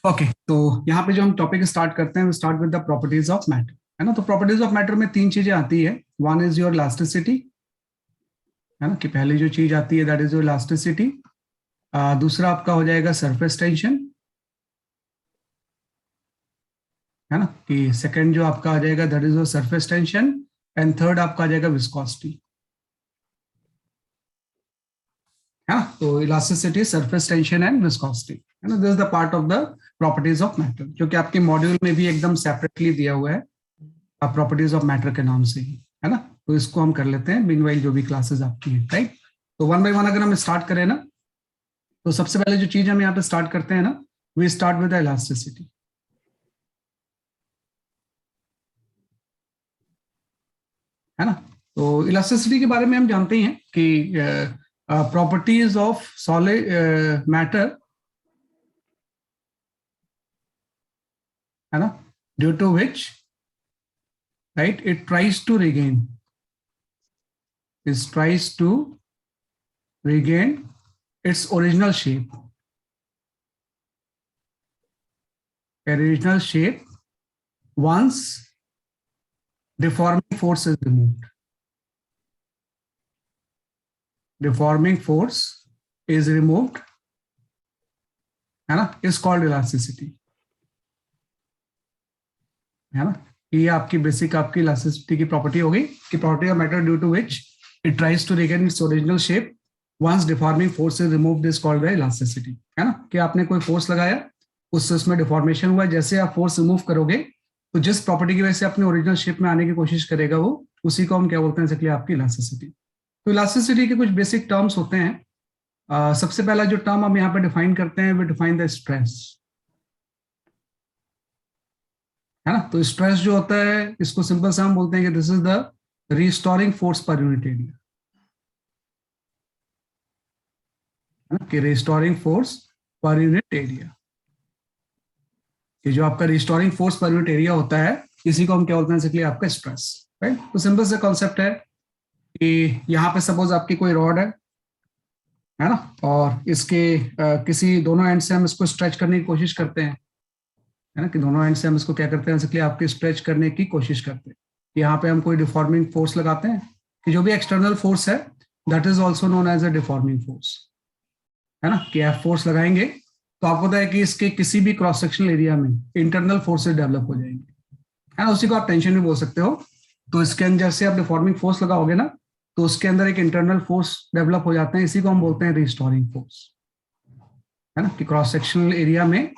Okay तो यहाँ पे जो हम टॉपिक स्टार्ट करते हैं, start with the properties of matter, है ना। तो प्रॉपर्टीज ऑफ मैटर में तीन चीजें आती है। वन इज योर इलास्टिसिटी, है ना, कि पहली जो चीज आती है दैट इज योर इलास्टिसिटी। दूसरा आपका हो जाएगा सरफेस टेंशन, है ना, कि सेकंड जो आपका आ जाएगा that is your surface tension. And third आपका आ जाएगा विस्कोसिटी, है ना। तो elasticity, surface tension and viscosity, है ना, this is the part of the properties of matter, जो कि आपके मॉड्यूल में भी एकदम सेपरेटली दिया हुआ है प्रॉपर्टीज ऑफ मैटर के नाम से ही, है ना। तो इसको हम कर लेते हैं मीनवाइल जो भी क्लासेस आपकी हैं, राइट। तो वन बाय वन अगर हम स्टार्ट करें ना, तो सबसे पहले जो चीज हम यहाँ पे स्टार्ट करते हैं ना, we start with the elasticity, है ना। तो इलास्टिसिटी के बारे में हम जानते ही हैं कि प्रॉपर्टीज ऑफ सॉलिड मैटर, है ना, due to which right, it tries to regain its original shape once deforming force is removed. Deforming force is removed, है ना, is called elasticity, है ना। ये आपकी बेसिक आपकी इलास्टिसिटी की प्रॉपर्टी हो गई कि property of matter due to which it tries to regain its original shape once deforming force is removed is called the elasticity, है ना। कि आपने कोई फोर्स लगाया, उससे उसमें डिफॉर्मेशन हुआ, जैसे आप फोर्स रिमूव करोगे तो जिस प्रॉपर्टी की वजह से अपने ओरिजिनल शेप में आने की कोशिश करेगा वो, उसी को हम क्या बोलते हैं, इसलिए आपकी इलास्टिसिटी। तो इलास्टिसिटी के कुछ बेसिक टर्म्स होते हैं। सबसे पहला जो टर्म हम यहाँ पे डिफाइन करते हैं, वी डिफाइन द स्ट्रेस, है ना। तो स्ट्रेस जो होता है इसको सिंपल से हम बोलते हैं कि this is the restoring force per unit area, है ना, कि restoring force per unit area, ये जो आपका restoring force per unit area होता है इसी को हम क्या बोलते हैं, इसलिए आपका स्ट्रेस, राइट। तो सिंपल से कॉन्सेप्ट है कि यहाँ पे सपोज आपकी कोई रॉड है ना, और इसके किसी दोनों एंड से हम इसको स्ट्रेच करने की कोशिश करते हैं, है ना, कि दोनों एंड से हम इसको क्या करते हैं, इसलिए आपके स्ट्रेच करने की कोशिश करते हैं। यहाँ पे हम कोई डिफॉर्मिंग फोर्स लगाते हैं, कि जो भी एक्सटर्नल फोर्स है that is also known as a deforming force, है ना, कि एफ फोर्स लगाएंगे तो आपको पता है कि इसके किसी भी क्रॉस सेक्शनल एरिया में इंटरनल फोर्सेज डेवलप हो जाएंगे, है ना। उसी को आप टेंशन भी बोल सकते हो। तो इसके अंदर से आप डिफॉर्मिंग फोर्स लगाओगे ना, तो उसके अंदर एक इंटरनल फोर्स डेवलप हो जाते हैं, इसी को हम बोलते हैं रिस्टोरिंग फोर्स, है ना, कि क्रॉस सेक्शनल एरिया में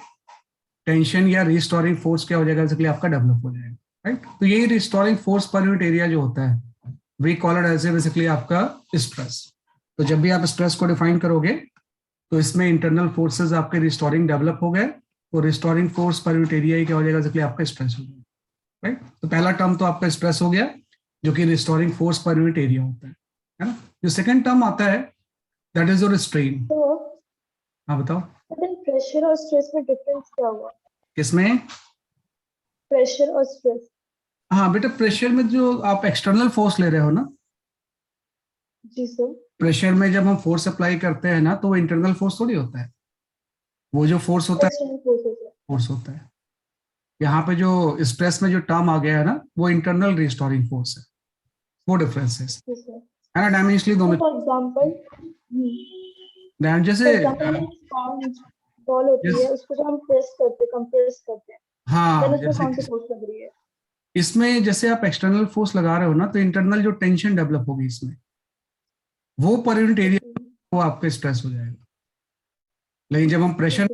टेंशन या रिस्टोरिंग फोर्स क्या हो जाएगा, इसलिए आपका डेवलप हो जाएगा, राइट। तो यही restoring force per unit area जो होता है we call it as basically आपका स्ट्रेस। तो जब भी आप स्ट्रेस को डिफाइन करोगे तो इसमें इंटरनल फोर्सेस आपके रिस्टोरिंग डेवलप हो गए, तो restoring force per unit area क्या हो जाएगा, इसलिए आपका स्ट्रेस हो जाएगा, राइट। तो पहला टर्म तो आपका स्ट्रेस हो गया, जो कि restoring force per unit area होता है ना। जो सेकंड टर्म आता है दैट इज योर स्ट्रेन। हाँ बताओ, प्रेशर और स्ट्रेस में डिफरेंस क्या हुआ? किसमें? प्रेशर और स्ट्रेस। हाँ बेटा, प्रेशर में जो आप एक्सटर्नल फोर्स ले रहे हो ना, जी सर। प्रेशर में जब हम फोर्स अप्लाई करते हैं ना, तो वो इंटरनल फोर्स थोड़ी होता है, वो जो फोर्स होता है फोर्स होता है। यहाँ पे जो स्ट्रेस में जो टर्म आ गया है ना, वो इंटरनल रिस्टोरिंग फोर्स है, वो डिफरेंस है ना। डायमेंशनली दोनों, फॉर एग्जांपल जैसे बॉल होती है, उसको जब हम प्रेस करते हैं, कंप्रेस करते हैं, हाँ, उसमें कौन सी फोर्स लग रही है? इसमें जैसे आप एक्सटर्नल फोर्स लगा रहे हो ना, तो इंटरनल जो टेंशन डेवलप होगी इसमें, वो पर यूनिट एरिया वो आपका स्ट्रेस हो जाएगा। लेकिन जब हम प्रेशर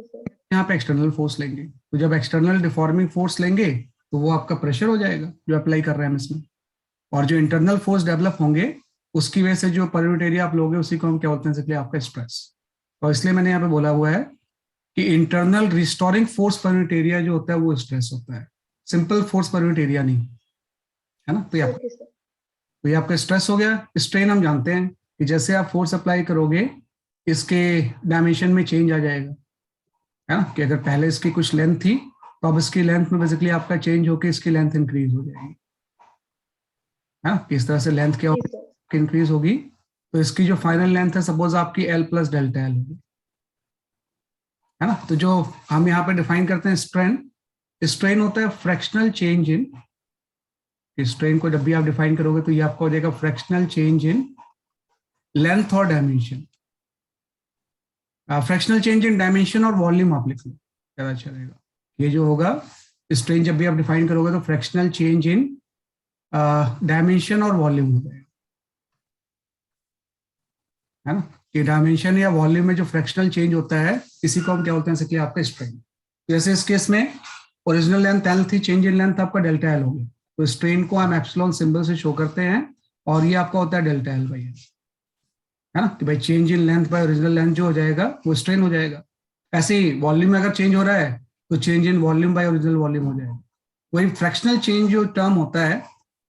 यहाँ पे एक्सटर्नल फोर्स लेंगे, तो जब एक्सटर्नल डिफॉर्मिंग फोर्स लेंगे तो वो आपका प्रेशर हो जाएगा जो अप्लाई कर रहे हैं हम इसमें। और जो इंटरनल फोर्स डेवलप होंगे उसकी वजह से जो पर यूनिट एरिया आप लोगे उसी को हम क्या बोलते हैं, इसलिए आपका स्ट्रेस। और इसलिए मैंने यहाँ पे बोला हुआ है कि internal restoring force per unit area जो होता है वो स्ट्रेस होता है, simple force per unit area नहीं, है ना। तो ये आपका स्ट्रेस हो गया। स्ट्रेन हम जानते हैं कि जैसे आप फोर्स अप्लाई करोगे इसके डायमेंशन में चेंज आ जाएगा, है ना, कि अगर पहले इसकी कुछ लेंथ थी तो अब इसकी लेंथ में बेसिकली आपका चेंज होकर इसकी लेंथ इंक्रीज हो जाएगी, है ना। किस तरह से लेंथ क्या इंक्रीज होगी, तो इसकी जो फाइनल लेंथ है सपोज आपकी L प्लस डेल्टा L होगी, है ना। तो जो हम यहाँ पे डिफाइन करते हैं स्ट्रेन, स्ट्रेन होता है फ्रैक्शनल चेंज इन, स्ट्रेन को जब भी आप डिफाइन करोगे तो ये आपका हो जाएगा फ्रैक्शनल चेंज इन लेंथ और डायमेंशन। फ्रैक्शनल चेंज इन डायमेंशन और वॉल्यूम आप लिख लो, ज्यादा अच्छा रहेगा। ये जो होगा स्ट्रेन जब भी आप डिफाइन करोगे तो फ्रैक्शनल चेंज इन डायमेंशन और वॉल्यूम हो जाएगा, है ना। कि डायमेंशन या वॉल्यूम में जो फ्रैक्शनल चेंज होता है इसी को हम क्या बोलते हैं, इसलिए आपका स्ट्रेन। जैसे इस केस में ओरिजिनल लेंथ एल थी, चेंज इन लेंथ आपका डेल्टा एल हो गया, तो स्ट्रेन को हम एप्सिलॉन सिंबल से शो करते हैं और ये आपका होता है डेल्टा एल बाई एल, है ना। कि भाई change in length bye original length जो हो जाएगा वो स्ट्रेन हो जाएगा। ऐसे ही वॉल्यूम में अगर चेंज हो रहा है तो change in volume by original volume हो जाएगा। वही फ्रैक्शनल चेंज जो टर्म होता है,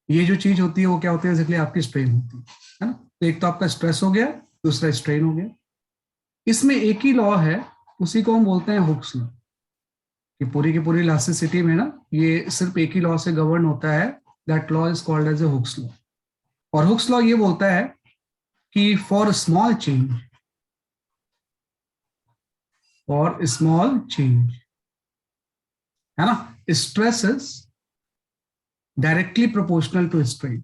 ये जो चीज होती है वो क्या होती है, इसलिए आपकी स्ट्रेन होती है ना। तो एक तो आपका स्ट्रेस हो गया, दूसरा स्ट्रेन हो गया। इसमें एक ही लॉ है, उसी को हम बोलते हैं हुक्स लॉ। कि पूरी की पूरी इलास्टिसिटी में ना ये सिर्फ एक ही लॉ से गवर्न होता है, that law is called as a Hooke's law. और हुक्स लॉ ये बोलता है कि for small change, for small change, है ना, stress is directly proportional to strain,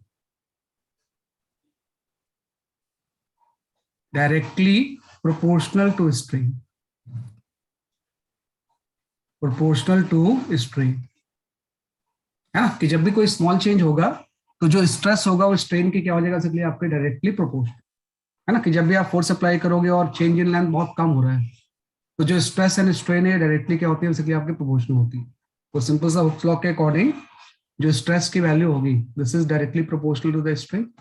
directly proportional to strain, proportional to strain, है ना। कि जब भी कोई स्मॉल चेंज होगा तो जो स्ट्रेस होगा वो स्ट्रेन की क्या हो जाएगा, इसलिए आपके डायरेक्टली प्रोपोर्शनल, है ना। कि जब भी आप फोर्स अप्लाई करोगे और चेंज इन लेंथ बहुत कम हो रहा है तो जो स्ट्रेस एंड स्ट्रेन है डायरेक्टली क्या होती है, इसलिए आपके प्रोपोर्शनल होती है। तो सिंपल सा हुक्स लॉ के अकॉर्डिंग जो स्ट्रेस की वैल्यू होगी this is directly proportional to the strain.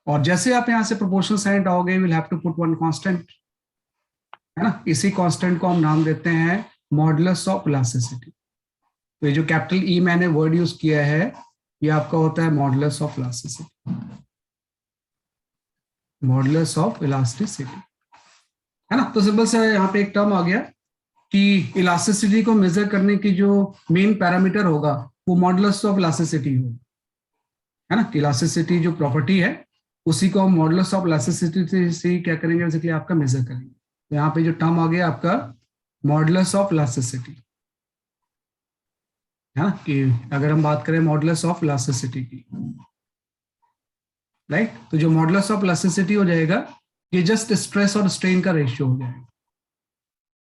और जैसे आप यहाँ से प्रोपोर्शनल साइन हटाओगे will have to put one constant, है ना। इसी कांस्टेंट को हम नाम देते हैं मॉडुलस ऑफ इलास्टिसिटी। तो ये जो कैपिटल ई मैंने वर्ड यूज किया है ये आपका होता है modulus of elasticity, modulus of elasticity, है ना। तो सिंपल से यहाँ पे एक टर्म आ गया कि इलास्टिसिटी को मेजर करने की जो मेन पैरामीटर होगा वो मॉडुलस ऑफ इलास्टिसिटी होगा, है ना। इलास्टिसिटी जो प्रॉपर्टी है उसी को हम मॉडुलस ऑफ इलास्टिसिटी से क्या करेंगे, बेसिकली आपका मेजर करेंगे। तो यहाँ पे जो टर्म आ गया आपका मॉडुलस ऑफ इलास्टिसिटी, है ना। कि अगर हम बात करें मॉडुलस ऑफ इलास्टिसिटी की, राइट, तो जो मॉडुलस ऑफ इलास्टिसिटी हो जाएगा ये जस्ट स्ट्रेस और स्ट्रेन का रेशियो हो जाएगा,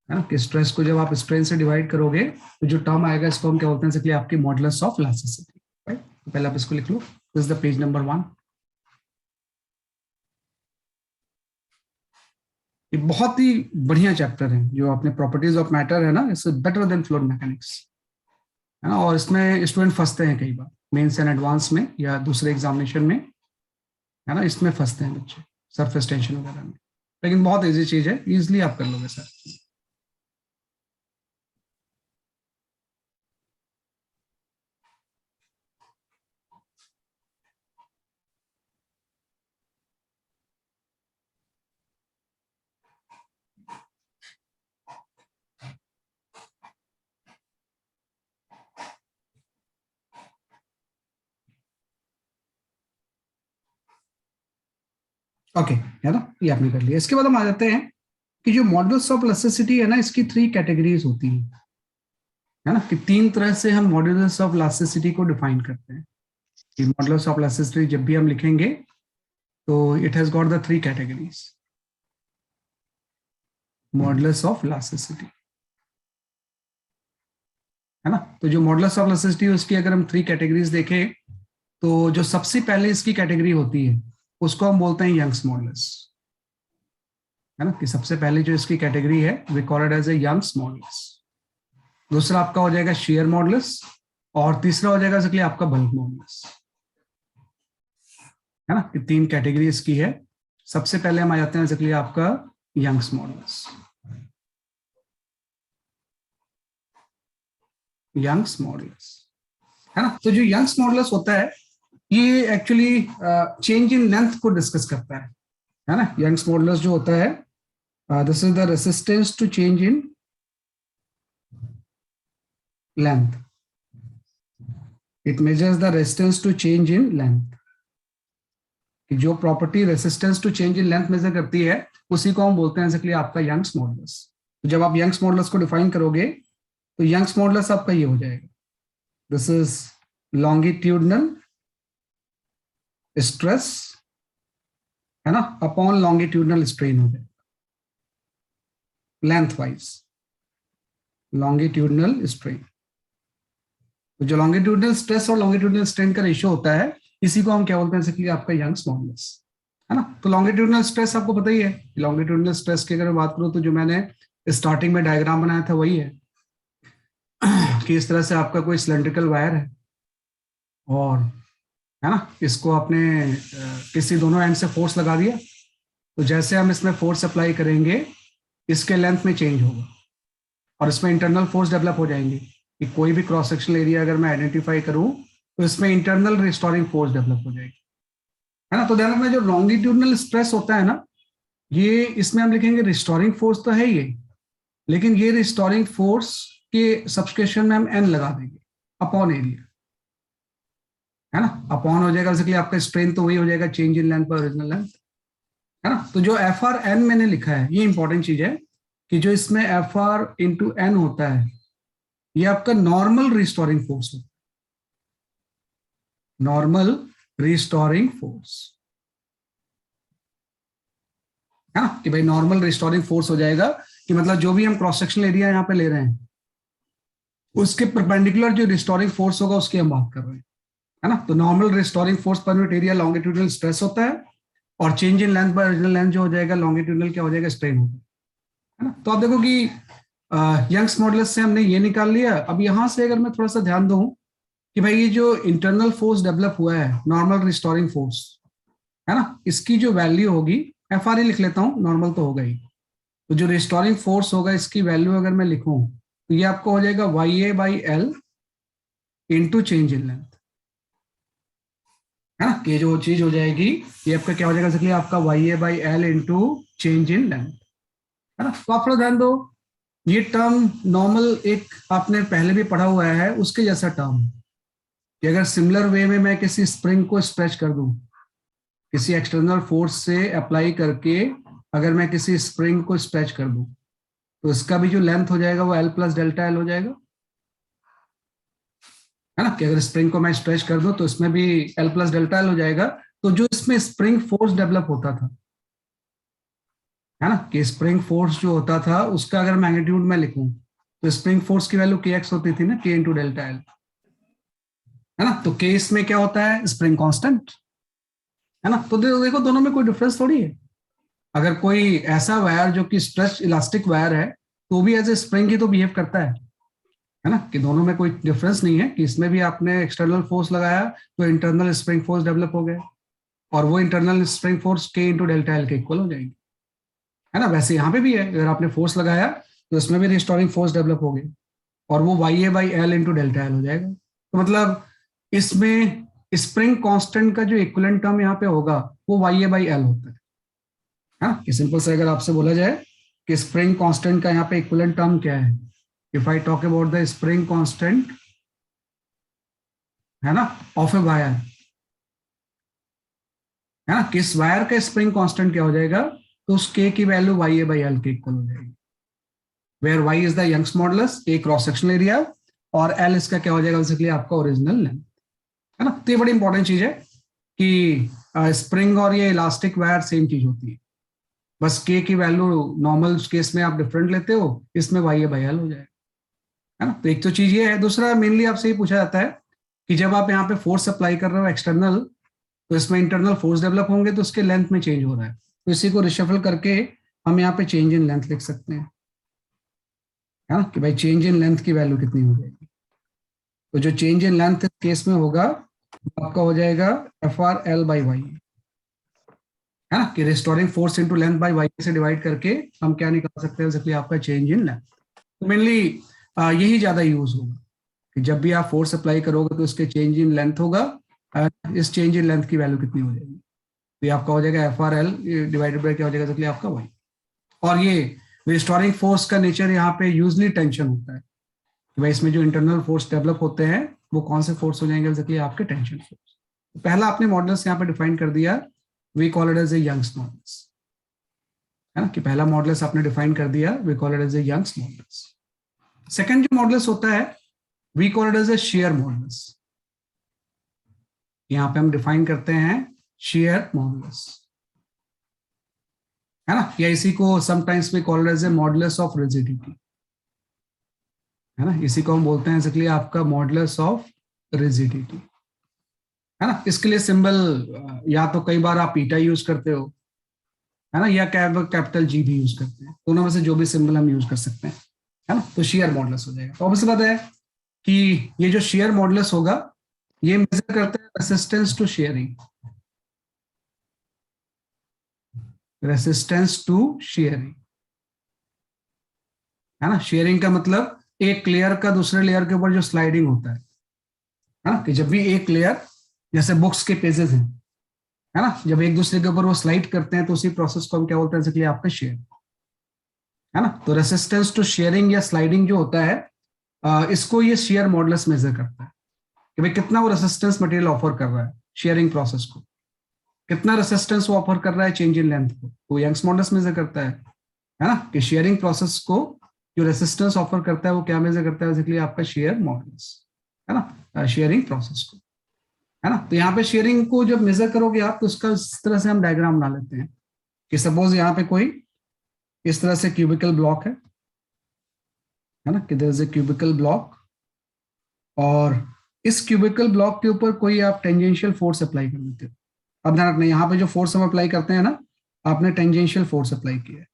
है ना। कि स्ट्रेस को जब आप स्ट्रेन से डिवाइड करोगे तो जो टर्म आएगा इसको हम क्या बोलते हैं, इसलिए आपकी मॉडुलस ऑफ इलास्टिसिटी, राइट। तो पहले आप इसको लिख लो, this is the page number 1। ये बहुत ही बढ़िया चैप्टर है जो अपने प्रॉपर्टीज ऑफ मैटर है ना, it's better than fluid mechanics, है ना। और इसमें स्टूडेंट फंसते हैं कई बार मेंस एंड एडवांस में या दूसरे एग्जामिनेशन में, है ना, इसमें फंसते हैं बच्चे सरफेस टेंशन वगैरह में। लेकिन बहुत इजी चीज है, इजिली आप कर लोगे सर। ओके, है ना, ये आपने कर लिया। इसके बाद हम आ जाते हैं कि जो मॉडुलस ऑफ इलास्टिसिटी है ना इसकी 3 कैटेगरीज होती है ना। कि 3 तरह से हम मॉडुलस ऑफ इलास्टिसिटी को डिफाइन करते हैं। कि मॉडुलस ऑफ इलास्टिसिटी जब भी हम लिखेंगे तो it has got the 3 categories, modulus of elasticity, है ना। तो जो मॉडुलस ऑफ इलास्टिसिटी है उसकी अगर हम 3 कैटेगरीज देखें तो जो सबसे पहले इसकी कैटेगरी होती है उसको हम बोलते हैं यंग्स मॉडुलस, है ना। कि सबसे पहले जो इसकी कैटेगरी है we call it as a Young's modulus. दूसरा आपका हो जाएगा शेयर मॉडुलस और तीसरा हो जाएगा इसके लिए आपका बल्क मॉडुलस, है ना। कि 3 कैटेगरी इसकी है। सबसे पहले हम आ जाते हैं इसके लिए आपका यंग्स मॉडुलस, यंग्स मॉडुलस, है ना। तो जो यंग्स मॉडुलस होता है ये एक्चुअली चेंज इन लेंथ को डिस्कस करता है ना। यंग्स मॉडुलस जो होता है this is the resistance to change in length, it measures the resistance to change in length. जो property resistance to change in length measure करती है उसी को हम बोलते हैं इसके लिए आपका यंग्स मॉडुलस। तो जब आप यंग्स मॉडुलस को डिफाइन करोगे तो यंग्स मॉडुलस आपका ये हो जाएगा, दिस इज लॉन्गिट्यूडनल स्ट्रेस, है ना, अपॉन लॉन्गिट्यूडनल स्ट्रेन हो जाएगा, लेंथ वाइज लॉन्गिट्यूडनल स्ट्रेन। तो जो लॉन्गिट्यूडनल स्ट्रेस और लॉन्गिट्यूडनल स्ट्रेन का रेशियो होता है, इसी को हम क्या बोलते हैं, जैसे कि आपका यंग्स मॉडुलस, है ना। तो लॉन्गिट्यूडनल स्ट्रेस आपको पता ही है, लॉन्गिट्यूडनल स्ट्रेस की अगर मैं बात करूं तो जो मैंने स्टार्टिंग में डायग्राम बनाया था वही है कि इस तरह से आपका कोई सिलेंड्रिकल वायर है और, है ना, इसको आपने किसी दोनों एंड से फोर्स लगा दिया, तो जैसे हम इसमें फोर्स अप्लाई करेंगे इसके लेंथ में चेंज होगा और इसमें इंटरनल फोर्स डेवलप हो जाएंगी कि कोई भी क्रॉस सेक्शनल एरिया अगर मैं आइडेंटिफाई करूं तो इसमें इंटरनल रिस्टोरिंग फोर्स डेवलप हो जाएगी, है ना। तो ध्यान रखना, जो लॉन्गिट्यूडनल स्ट्रेस होता है ना, ये इसमें हम लिखेंगे रिस्टोरिंग फोर्स तो है ये, लेकिन ये रिस्टोरिंग फोर्स के सब्सक्रिप्शन में हम एन लगा देंगे अपॉन एरिया, है ना, अपॉन हो जाएगा, बेसिकली आपका स्ट्रेन तो वही हो जाएगा, चेंज इन लेंथ पर ओरिजिनल लेंथ, है ना। तो जो एफ आर एन मैंने लिखा है, ये इंपॉर्टेंट चीज है कि जो इसमें एफ आर इंटू एन होता है, ये आपका नॉर्मल रिस्टोरिंग फोर्स होता है, नॉर्मल रिस्टोरिंग फोर्स, है ना, कि भाई नॉर्मल रिस्टोरिंग फोर्स हो जाएगा कि मतलब जो भी हम क्रॉस सेक्शनल एरिया यहाँ पे ले रहे हैं उसके परपेंडिकुलर जो रिस्टोरिंग फोर्स होगा उसकी हम बात कर रहे हैं, है ना। तो normal restoring force per unit area longitudinal stress होता है और change in length bye original length जो हो जाएगा लॉन्गिट्यूडनल क्या हो जाएगा, स्ट्रेन होगा, है ना। तो आप देखो कि यंग्स मॉडुलस से हमने ये निकाल लिया। अब यहां से अगर मैं थोड़ा सा ध्यान दूं कि भाई ये जो इंटरनल फोर्स डेवलप हुआ है, नॉर्मल रिस्टोरिंग फोर्स, है ना, इसकी जो वैल्यू होगी, एफ आर लिख लेता हूं, नॉर्मल तो होगा ही, तो जो रिस्टोरिंग फोर्स होगा इसकी वैल्यू अगर मैं लिखूं तो ये आपको हो जाएगा Y A by L into change in length, है ना। ये जो चीज हो जाएगी ये आपका क्या हो जाएगा, इसलिए आपका Y A by L into change in length, है ना। तो आप थोड़ा ध्यान दो, ये टर्म नॉर्मल एक आपने पहले भी पढ़ा हुआ है उसके जैसा टर्म, कि अगर सिमिलर वे में मैं किसी स्प्रिंग को स्ट्रेच कर दूं, किसी एक्सटर्नल फोर्स से अप्लाई करके अगर मैं किसी स्प्रिंग को स्ट्रेच कर दूं तो इसका भी जो लेंथ हो जाएगा वो एल प्लस डेल्टा एल हो जाएगा, है ना, कि अगर स्प्रिंग को मैं स्ट्रेच कर दूं तो इसमें भी एल प्लस डेल्टा एल हो जाएगा। तो जो इसमें स्प्रिंग फोर्स डेवलप होता था, है ना, कि स्प्रिंग फोर्स जो होता था उसका अगर मैग्नीट्यूड मैं लिखूं तो स्प्रिंग फोर्स की वैल्यू के एक्स होती थी ना, के इंटू डेल्टा एल, है ना। तो के इसमें क्या होता है, स्प्रिंग कांस्टेंट, है ना। तो देखो दोनों में कोई डिफरेंस थोड़ी है। अगर कोई ऐसा वायर जो कि स्ट्रेच इलास्टिक वायर है तो भी एज ए स्प्रिंग ही तो बिहेव करता है ना, कि दोनों में कोई डिफरेंस नहीं है, कि इसमें भी आपने एक्सटर्नल फोर्स लगाया तो इंटरनल स्प्रिंग फोर्स डेवलप हो गए और वो इंटरनल स्प्रिंग फोर्स के इंटू डेल्टा एल के इक्वल हो जाएगी, है ना। वैसे यहाँ पे भी है, अगर आपने फोर्स लगाया तो इसमें भी रिस्टोरिंग फोर्स डेवलप हो गई और वो Y A by L into delta L हो जाएगा। तो मतलब इसमें स्प्रिंग कांस्टेंट का जो इक्विवेलेंट टर्म यहाँ पे होगा वो वाई ए बाई एल होता है, हाँ। कि सिंपल से अगर आपसे बोला जाए कि स्प्रिंग कांस्टेंट का यहाँ पे इक्विवेलेंट टर्म क्या है, if I talk about the spring constant, है ना, ऑफ ए वायर, है ना, किस वायर का स्प्रिंग कांस्टेंट क्या हो जाएगा, तो उस के की value Y A by L के इक्वल हो जाएगी, where Y is the Young's modulus, A cross sectional area, और एल इसका क्या हो जाएगा, बेसिकली आपका ओरिजिनल लेंथ, है ना। तो ये बड़ी इंपॉर्टेंट चीज है कि स्प्रिंग और ये इलास्टिक वायर सेम चीज होती है, बस के की वैल्यू नॉर्मल केस में आप डिफरेंट लेते हो, इसमें वाई ए बाई एल हो जाएगा, है ना। तो एक तो चीज ये है। दूसरा मेनली आपसे ये पूछा जाता है कि जब आप यहाँ पे फोर्स अप्लाई कर रहे हो एक्सटर्नल, तो इसमें इंटरनल फोर्स डेवलप होंगे तो उसके लेंथ में चेंज हो रहा है, तो इसी को रिशफल करके हम यहाँ पे चेंज इन लेंथ लिख सकते हैं, है ना, कि भाई चेंज इन लेंथ की वैल्यू कितनी हो जाएगी। तो जो चेंज इन लेंथ केस में होगा आपका हो जाएगा F R L by Y, है ना, कि restoring force into length by Y से डिवाइड करके हम क्या निकाल सकते हैं, बेसिकली आपका चेंज इन लेंथ। तो मेनली यही ज्यादा यूज होगा कि जब भी आप फोर्स अप्लाई करोगे तो इसके चेंज इन लेंथ होगा, इस चेंज इन लेंथ की वैल्यू कितनी हो जाएगी, तो ये आपका हो जाएगा F R L divided by क्या हो जाएगा, बेसिकली आपका वाई। और ये रिस्टोरिंग फोर्स का नेचर यहाँ पे यूजली टेंशन होता है कि भाई इसमें जो इंटरनल फोर्स डेवलप होते हैं वो कौन से फोर्स हो जाएंगे, बेसिकली आपके टेंशन फोर्स। पहला आपने मॉडल्स यहाँ पे डिफाइन कर दिया, we call it as a Young's modulus, है ना, कि पहला मॉडुलस आपने डिफाइन कर दिया, we call it as a Young's modulus. Second जो मॉडुलस होता है we call it as a shear modulus. यहां पे हम डिफाइन करते हैं शेयर मॉडुलस, है ना, या इसी को sometimes we call it as a modulus of rigidity, है ना, इसी को हम बोलते हैं बेसिकली आपका मॉडुलस ऑफ रिजिडिटी, है ना। इसके लिए सिंबल या तो कई बार आप ईटा यूज करते हो, है ना, या कैपिटल जी भी यूज करते हैं, दोनों में से जो भी सिंबल हम यूज कर सकते हैं, है ना। तो शेयर मॉडुलस हो जाएगा। तो ऑब्वियस बात है कि ये जो शेयर मॉडुलस होगा ये मेजर करता है resistance to shearing, resistance to shearing, है ना। शेयरिंग का मतलब एक लेयर का दूसरे लेयर के ऊपर जो स्लाइडिंग होता है ना, कि जब भी एक लेयर, जैसे बुक्स के पेजेस हैं, है ना, जब एक दूसरे के ऊपर वो स्लाइड करते हैं तो उसी प्रोसेस को हम क्या बोलते हैं, बेसिकली आपका शेयर, है ना। तो रेसिस्टेंस टू शेयरिंग या स्लाइडिंग जो होता है इसको ये शेयर मॉडुलस मेजर करता है कि भाई कितना वो रेसिस्टेंस मटेरियल ऑफर कर रहा है शेयरिंग प्रोसेस को, कितना रेसिस्टेंस वो ऑफर कर रहा है चेंज इन लेंथ को, तो यंग्स मॉडुलस मेजर करता है ना, कि शेयरिंग प्रोसेस को जो रेसिस्टेंस ऑफर करता है वो क्या मेजर करता है, बेसिकली आपका शेयर मॉडुलस, है ना, शेयरिंग प्रोसेस को, है ना। तो यहाँ पे शेयरिंग को जब मेजर करोगे आप तो उसका इस तरह से हम डायग्राम बना लेते हैं कि सपोज यहाँ पे कोई इस तरह से क्यूबिकल ब्लॉक है ना, कि there is a cubical block, और इस क्यूबिकल ब्लॉक के ऊपर कोई आप टेंजेंशियल फोर्स अप्लाई कर देते हो। अब ध्यान रखना, यहाँ पे जो फोर्स हम अप्लाई करते हैं ना, आपने टेंजेंशियल फोर्स अप्लाई किया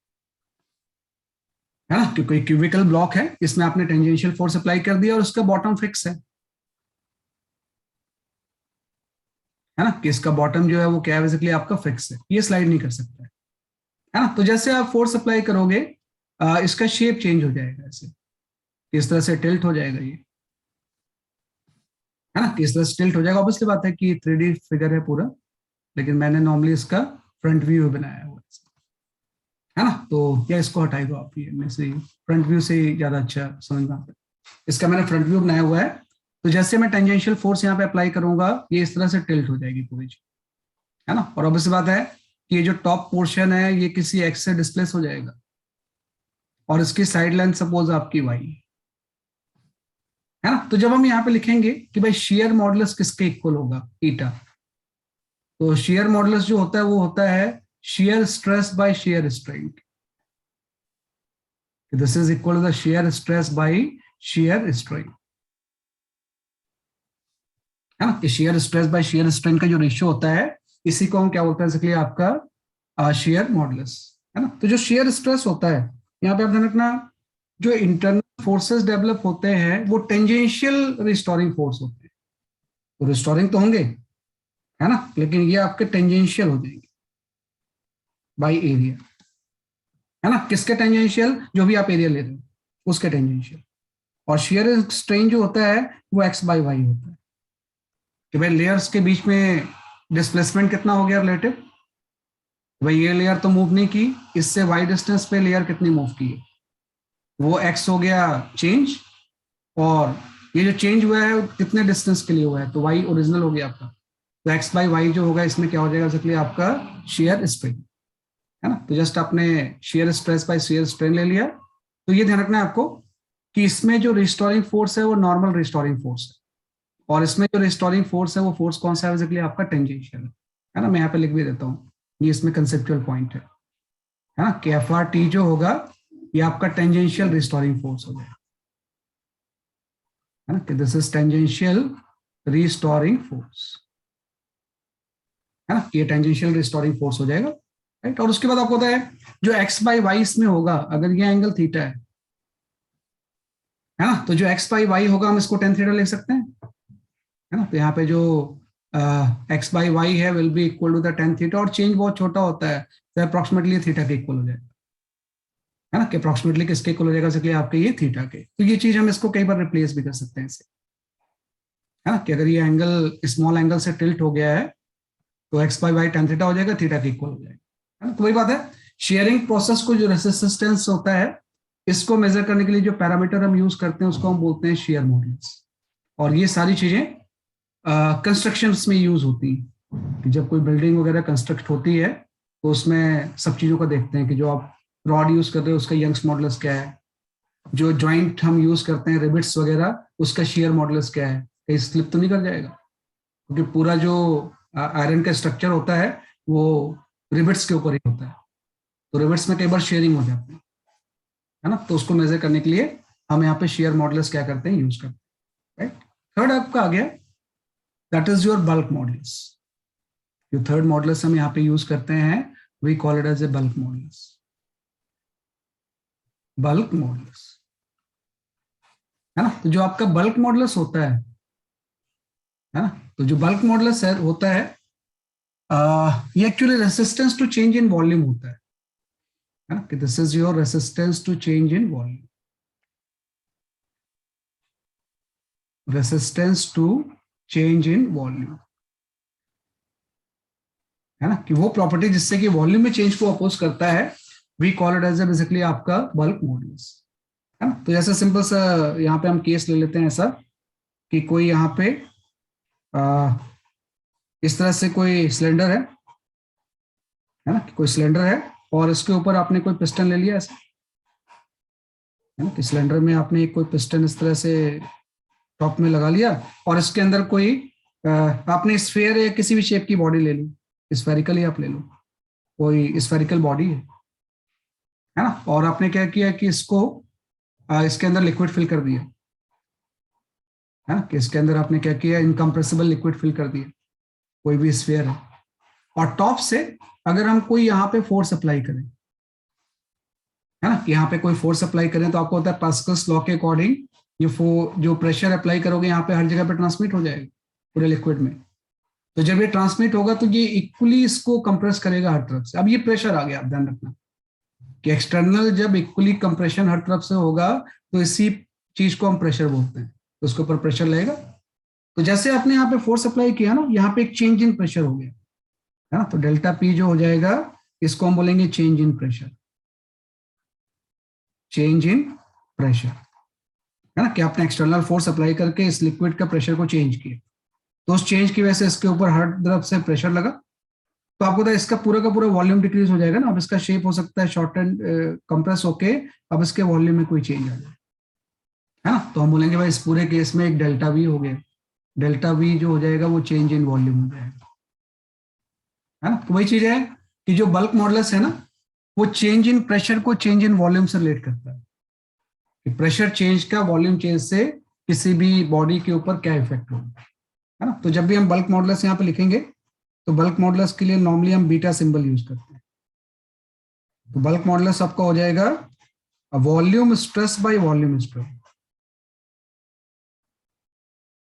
है ना, क्योंकि क्यूबिकल ब्लॉक है, इसमें आपने टेंजेंशियल फोर्स अप्लाई कर दिया और उसका बॉटम फिक्स है ना, कि इसका बॉटम जो है वो क्या है, बेसिकली आपका फिक्स है, ये स्लाइड नहीं कर सकता है ना। तो जैसे आप फोर्स अप्लाई करोगे इसका शेप चेंज हो जाएगा, ऐसे इस तरह से टिल्ट हो जाएगा ये, है ना, इस तरह से टिल्ट हो जाएगा। ऑब्वियसली बात है कि 3D फिगर है पूरा, लेकिन मैंने नॉर्मली इसका फ्रंट व्यू बनाया हुआ है ना। तो या इसको हटाई दो आप, ये में से फ्रंट व्यू से ज्यादा अच्छा समझ में आता है। इसका मैंने फ्रंट व्यू बनाया हुआ है, तो जैसे मैं टेंजेंशियल फोर्स यहाँ पे अप्लाई करूंगा ये इस तरह से टिल्ट हो जाएगी पूरी चीज, है ना। और ऑब्वियस बात है कि ये जो टॉप पोर्शन है ये किसी एक्स से डिस्प्लेस हो जाएगा, और इसकी साइड लेंथ सपोज आपकी वाई है ना। तो जब हम यहाँ पे लिखेंगे कि भाई शेयर मॉडुलस किसके इक्वल होगा, ईटा, तो शेयर मॉडुलस जो होता है वो होता है shear stress by shear strain, this is equal to the shear stress by shear strain, है ना। Shear stress by shear strain का जो रेशियो होता है इसी को हम क्या बोलते हैं, इसलिए आपका शेयर मॉडुलस, है ना। तो जो शेयर स्ट्रेस होता है यहाँ पे आप ध्यान रखना, जो इंटरनल फोर्सेस डेवलप होते हैं वो टेंजेंशियल रिस्टोरिंग फोर्स होते हैं, तो रिस्टोरिंग तो होंगे, है ना, लेकिन ये आपके टेंजेंशियल हो जाएंगे बाय एरिया, है ना। किसके टेंजेंशियल, जो भी आप एरिया ले रहे हो उसके टेंजेंशियल। और शेयर स्ट्रेन जो होता है वो एक्स बाय वाई होता है, कि भाई लेयर्स के बीच में डिस्प्लेसमेंट कितना हो गया रिलेटिव, भाई ये लेयर तो मूव नहीं की, इससे वाई डिस्टेंस पे लेयर कितनी मूव की है, वो एक्स हो गया चेंज, और ये जो चेंज हुआ है कितने डिस्टेंस के लिए हुआ है, तो वाई ओरिजिनल हो गया आपका, तो एक्स बाई वाई जो होगा इसमें क्या हो जाएगा, बेसिकली आपका शेयर स्ट्रेन, है ना। तो जस्ट आपने share stress by shear strain ले लिया। तो ये ध्यान रखना है आपको कि इसमें जो रिस्टोरिंग फोर्स है वो नॉर्मल रिस्टोरिंग फोर्स है, और इसमें जो रिस्टोरिंग फोर्स है वो फोर्स कौन सा है, बेसिकली आपका टेंजेंशियल है ना। मैं यहाँ पे लिख भी देता हूँ, ये इसमें कंसेप्चुअल पॉइंट है ना, कि एफ आर टी जो होगा ये आपका टेंजेंशियल रिस्टोरिंग फोर्स हो जाएगा, है ना, कि this is tangential restoring force, है ना, ये टेंजेंशियल रिस्टोरिंग फोर्स हो जाएगा, राइट। और उसके बाद आपको पता है जो एक्स बाई वाई इसमें होगा, अगर ये एंगल थीटा है ना, तो जो एक्स बाई वाई होगा हम इसको टेन थीटा लिख सकते हैं, है ना। तो यहाँ पे जो एक्स बाई वाई है will be equal to the tan theta, और चेंज बहुत छोटा होता है तो अप्रोक्सीमेटली थीटा के इक्वल हो जाएगा, है ना, कि अप्रोक्सीमेटली किसके इक्वल हो जाएगा, इसलिए आपके ये थीटा के। तो ये चीज हम इसको कई बार रिप्लेस भी कर सकते हैं इसे, है ना, कि अगर ये एंगल स्मॉल एंगल से टिल्ट हो गया है तो X by Y tan theta हो जाएगा, थीटा के इक्वल हो जाएगा, है ना। तो वही बात है, शेयरिंग प्रोसेस को जो रेसिस्टेंस होता है इसको मेजर करने के लिए जो पैरामीटर हम यूज करते हैं उसको हम बोलते हैं शेयर मॉडुलस। और ये सारी चीजें कंस्ट्रक्शन में यूज होती हैं, कि जब कोई बिल्डिंग वगैरह कंस्ट्रक्ट होती है तो उसमें सब चीजों का देखते हैं कि जो आप रॉड यूज कर रहे हो उसका यंग्स मॉडुलस क्या है, जो जॉइंट हम यूज करते हैं रिबिट्स वगैरह उसका शेयर मॉडुलस क्या है, कहीं स्लिप तो नहीं कर जाएगा, क्योंकि पूरा जो आयरन का स्ट्रक्चर होता है वो रिबिट्स के ऊपर ही होता है, तो रिबिट्स में कई बार शेयरिंग हो जाती है ना, तो उसको मेजर करने के लिए हम यहाँ पे शेयर मॉडुलस क्या करते हैं, यूज करते हैं, राइट। थर्ड आपका आ गया, that is your bulk modulus. जो थर्ड मॉडुलस हम यहाँ पे यूज करते हैं we call it as a bulk modulus, bulk modulus, है ना। तो जो आपका बल्क मॉडुलस होता है ना, तो जो बल्क मॉडुलस है होता है ये actually resistance to change in volume होता है ना, कि this is your resistance to change in volume, resistance to change in volume, है ना, कि वो प्रॉपर्टी जिससे कि वॉल्यूम में चेंज को अपोज करता है we call it as basically आपका बल्क मॉडुलस, है ना। तो जैसा सिंपल सा यहाँ पे हम केस ले लेते हैं ऐसा कि कोई यहाँ पे इस तरह से कोई सिलेंडर है ना, कोई सिलेंडर है और इसके ऊपर आपने कोई पिस्टन ले लिया ऐसा, है ना, कि सिलेंडर में आपने कोई पिस्टन इस तरह से टॉप में लगा लिया और इसके अंदर कोई आपने स्फीयर या किसी भी शेप की बॉडी ले ली, स्फेरिकल ही आप ले लो, कोई स्फेरिकल बॉडी है ना, और आपने क्या किया कि इसको इसके अंदर लिक्विड फिल कर दिया, है ना, कि इसके अंदर आपने क्या किया, इनकम्प्रेसिबल लिक्विड फिल कर दिया, कोई भी स्फीयर है, और टॉप से अगर हम कोई यहाँ पे फोर्स अप्लाई करें, है ना, कि यहाँ पे कोई फोर्स अप्लाई करें तो आपको होता है पास्कल्स लॉ के अकॉर्डिंग ये जो प्रेशर अप्लाई करोगे यहाँ पे हर जगह पे ट्रांसमिट हो जाएगा पूरे लिक्विड में, तो जब ये ट्रांसमिट होगा तो ये इक्वली इसको कंप्रेस करेगा हर तरफ से। अब ये प्रेशर आ गया, आप ध्यान रखना कि एक्सटर्नल जब इक्वली कंप्रेशन हर तरफ से होगा तो इसी चीज को हम प्रेशर बोलते हैं, तो उसके ऊपर प्रेशर लगेगा। तो जैसे आपने यहाँ पे फोर्स अप्लाई किया ना, यहाँ पे एक चेंज इन प्रेशर हो गया, है ना, तो डेल्टा पी जो हो जाएगा इसको हम बोलेंगे change in pressure, change in pressure, है ना, कि आपने एक्सटर्नल फोर्स अप्लाई करके इस लिक्विड का प्रेशर को चेंज किया, तो उस चेंज की वजह से इसके ऊपर हर तरफ से प्रेशर लगा, तो आपको तो इसका पूरा का पूरा वॉल्यूम डिक्रीज हो जाएगा ना, अब इसका शेप हो सकता है शॉर्ट एंड कंप्रेस होके अब इसके वॉल्यूम में कोई चेंज आ जाए, है ना, तो हम बोलेंगे भाई इस पूरे केस में एक डेल्टा वी हो गया, डेल्टा वी जो हो जाएगा वो चेंज इन वॉल्यूम हो जाएगा, है ना। तो वही चीज है कि जो बल्क मॉडुलस है ना वो चेंज इन प्रेशर को चेंज इन वॉल्यूम से रिलेट करता है, कि प्रेशर चेंज का वॉल्यूम चेंज से किसी भी बॉडी के ऊपर क्या इफेक्ट होगा, है ना। तो जब भी हम बल्क मॉडुलस यहाँ पे लिखेंगे तो बल्क मॉडुलस के लिए नॉर्मली हम बीटा सिंबल यूज करते हैं, तो बल्क मॉडुलस आपका हो जाएगा volume stress by volume stress,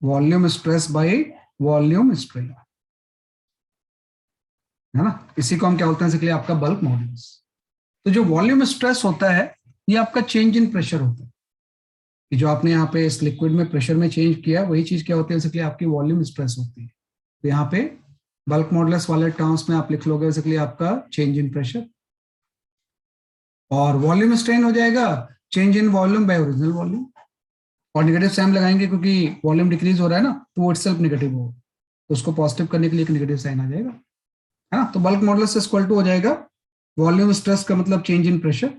volume stress by volume strain, है ना, इसी को हम क्या बोलते हैं इसके लिए आपका बल्क मॉडुलस। तो जो वॉल्यूम स्ट्रेस होता है ये आपका चेंज इन प्रेशर होता है, कि जो आपने यहाँ पे इस लिक्विड में प्रेशर में चेंज किया वही चीज क्या होती है इसके लिए आपकी वॉल्यूम स्ट्रेस होती है, तो यहाँ पे बल्क मॉडुलस वाले टर्म्स में आप लिख लोगे इसके लिए आपका चेंज इन प्रेशर, और वॉल्यूम स्ट्रेन हो जाएगा change in volume by original volume, और नेगेटिव साइन लगाएंगे क्योंकि वॉल्यूम डिक्रीज हो रहा है ना तो वो इटसेल्फ नेगेटिव होगा, तो उसको पॉजिटिव करने के लिए एक नेगेटिव साइन आ जाएगा, है ना। तो बल्क मॉडुलस इक्वल टू हो जाएगा वॉल्यूम स्ट्रेस का मतलब change in pressure,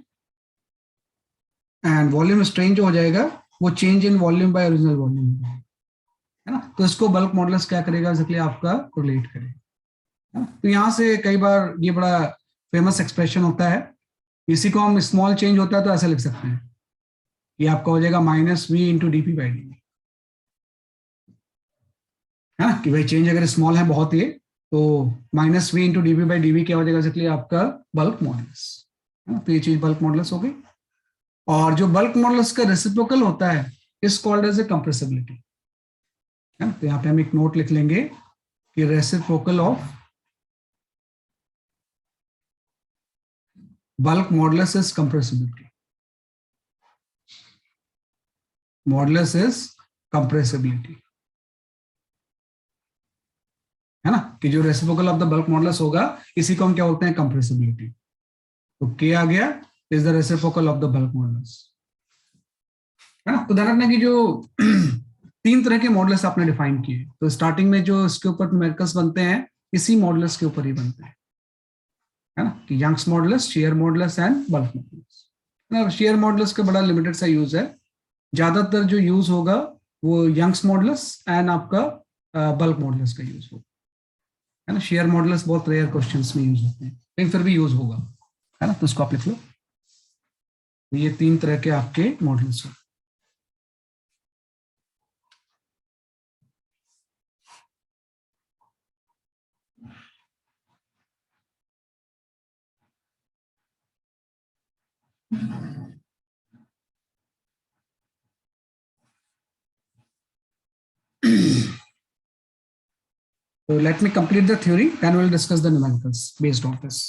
and volume strain जो हो जाएगा वो change in volume by original volume, है ना। तो इसको बल्क मॉडुलस क्या करेगा इसके आपका रिलेट करेगा, है ना? तो यहाँ से कई बार ये बड़ा फेमस एक्सप्रेशन होता है, इसी को हम स्मॉल चेंज होता है तो ऐसा लिख सकते हैं कि आपका हो जाएगा minus V into D P by D, है ना, कि भाई चेंज अगर स्मॉल है बहुत ही तो minus V into DV by DV क्या हो जाएगा इसके लिए आपका बल्क मॉडुलस, है ना। तो ये चीज बल्क मॉडुलस हो गई, और जो बल्क मॉडुलस का रेसिप्रोकल होता है is called as a compressibility, है ना। तो यहाँ पे हम एक नोट लिख लेंगे कि reciprocal of bulk modulus is compressibility, modulus is compressibility, है ना, कि जो reciprocal of the bulk modulus होगा इसी को हम क्या बोलते हैं कंप्रेसिबिलिटी, तो के आ गया is the reciprocal of the bulk modulus, है ना। तो ध्यान रखना कि जो तीन तरह के मॉडुलस आपने डिफाइन किए, तो स्टार्टिंग में जो इसके ऊपर न्यूमेरिकल्स बनते हैं इसी मॉडुलस के ऊपर ही बनते हैं, है ना, कि Young's modulus, shear modulus and bulk modulus. Shear modulus का बड़ा लिमिटेड सा यूज है, ज्यादातर जो यूज होगा वो यंग्स मॉडुलस एंड आपका बल्क मॉडुलस का यूज होगा, है ना। शेयर मॉडुलस बहुत रेयर क्वेश्चंस में यूज होते हैं, लेकिन फिर भी यूज होगा, है ना। तो इसको आप लिख लो, ये 3 तरह के आपके मॉडुलस हैं। So let me complete the theory, then we'll discuss the numericals based on this.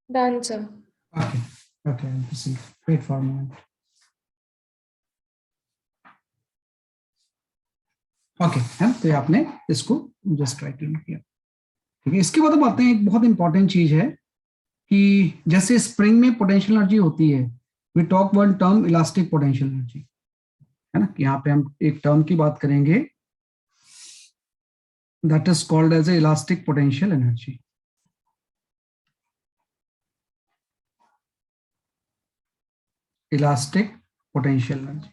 Done, sir. Okay, okay, see, wait for a moment. Okay, है, तो ये आपने इसको जस्ट राइट किया, ठीक है। इसके बाद हम आते हैं, एक बहुत इंपॉर्टेंट चीज है कि जैसे स्प्रिंग में पोटेंशियल एनर्जी होती है, we talk one term elastic potential energy, है ना। यहाँ पे हम एक टर्म की बात करेंगे, that is called as a elastic potential energy. Elastic potential energy,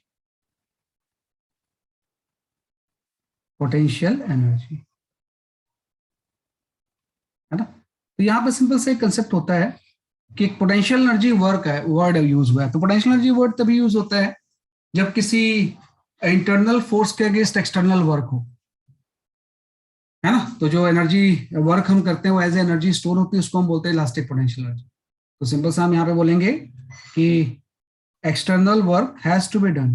potential energy, है ना। तो यहाँ पे सिंपल से एक कंसेप्ट होता है कि एक पोटेंशियल एनर्जी वर्क है, वर्ड यूज हुआ है। तो पोटेंशियल एनर्जी वर्ड तभी यूज होता है जब किसी इंटरनल फोर्स के अगेंस्ट एक्सटर्नल वर्क हो, है ना। तो जो एनर्जी वर्क हम करते हैं वो एज एनर्जी स्टोर होती है, उसको हम बोलते हैं इलास्टिक पोटेंशियल एनर्जी। तो सिंपल सा हम यहाँ पे बोलेंगे कि external work has to be done,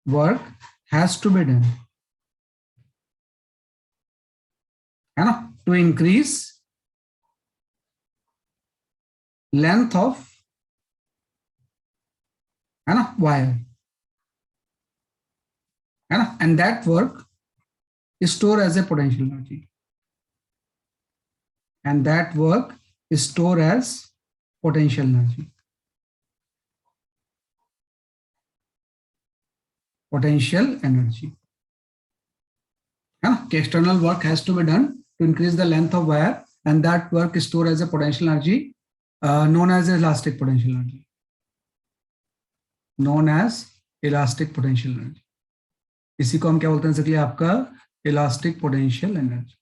work has to be done, है ना, टू इंक्रीज लेंथ ऑफ, है ना, वायर, है ना, and that work store as a potential energy, and that work store as potential energy, potential energy, है ना, कि external work has to be done to increase the length of wire and that work store as a potential energy known as elastic potential energy, known as elastic potential energy। इसी को हम क्या बोलते हैं इसलिए आपका इलास्टिक पोटेंशियल एनर्जी,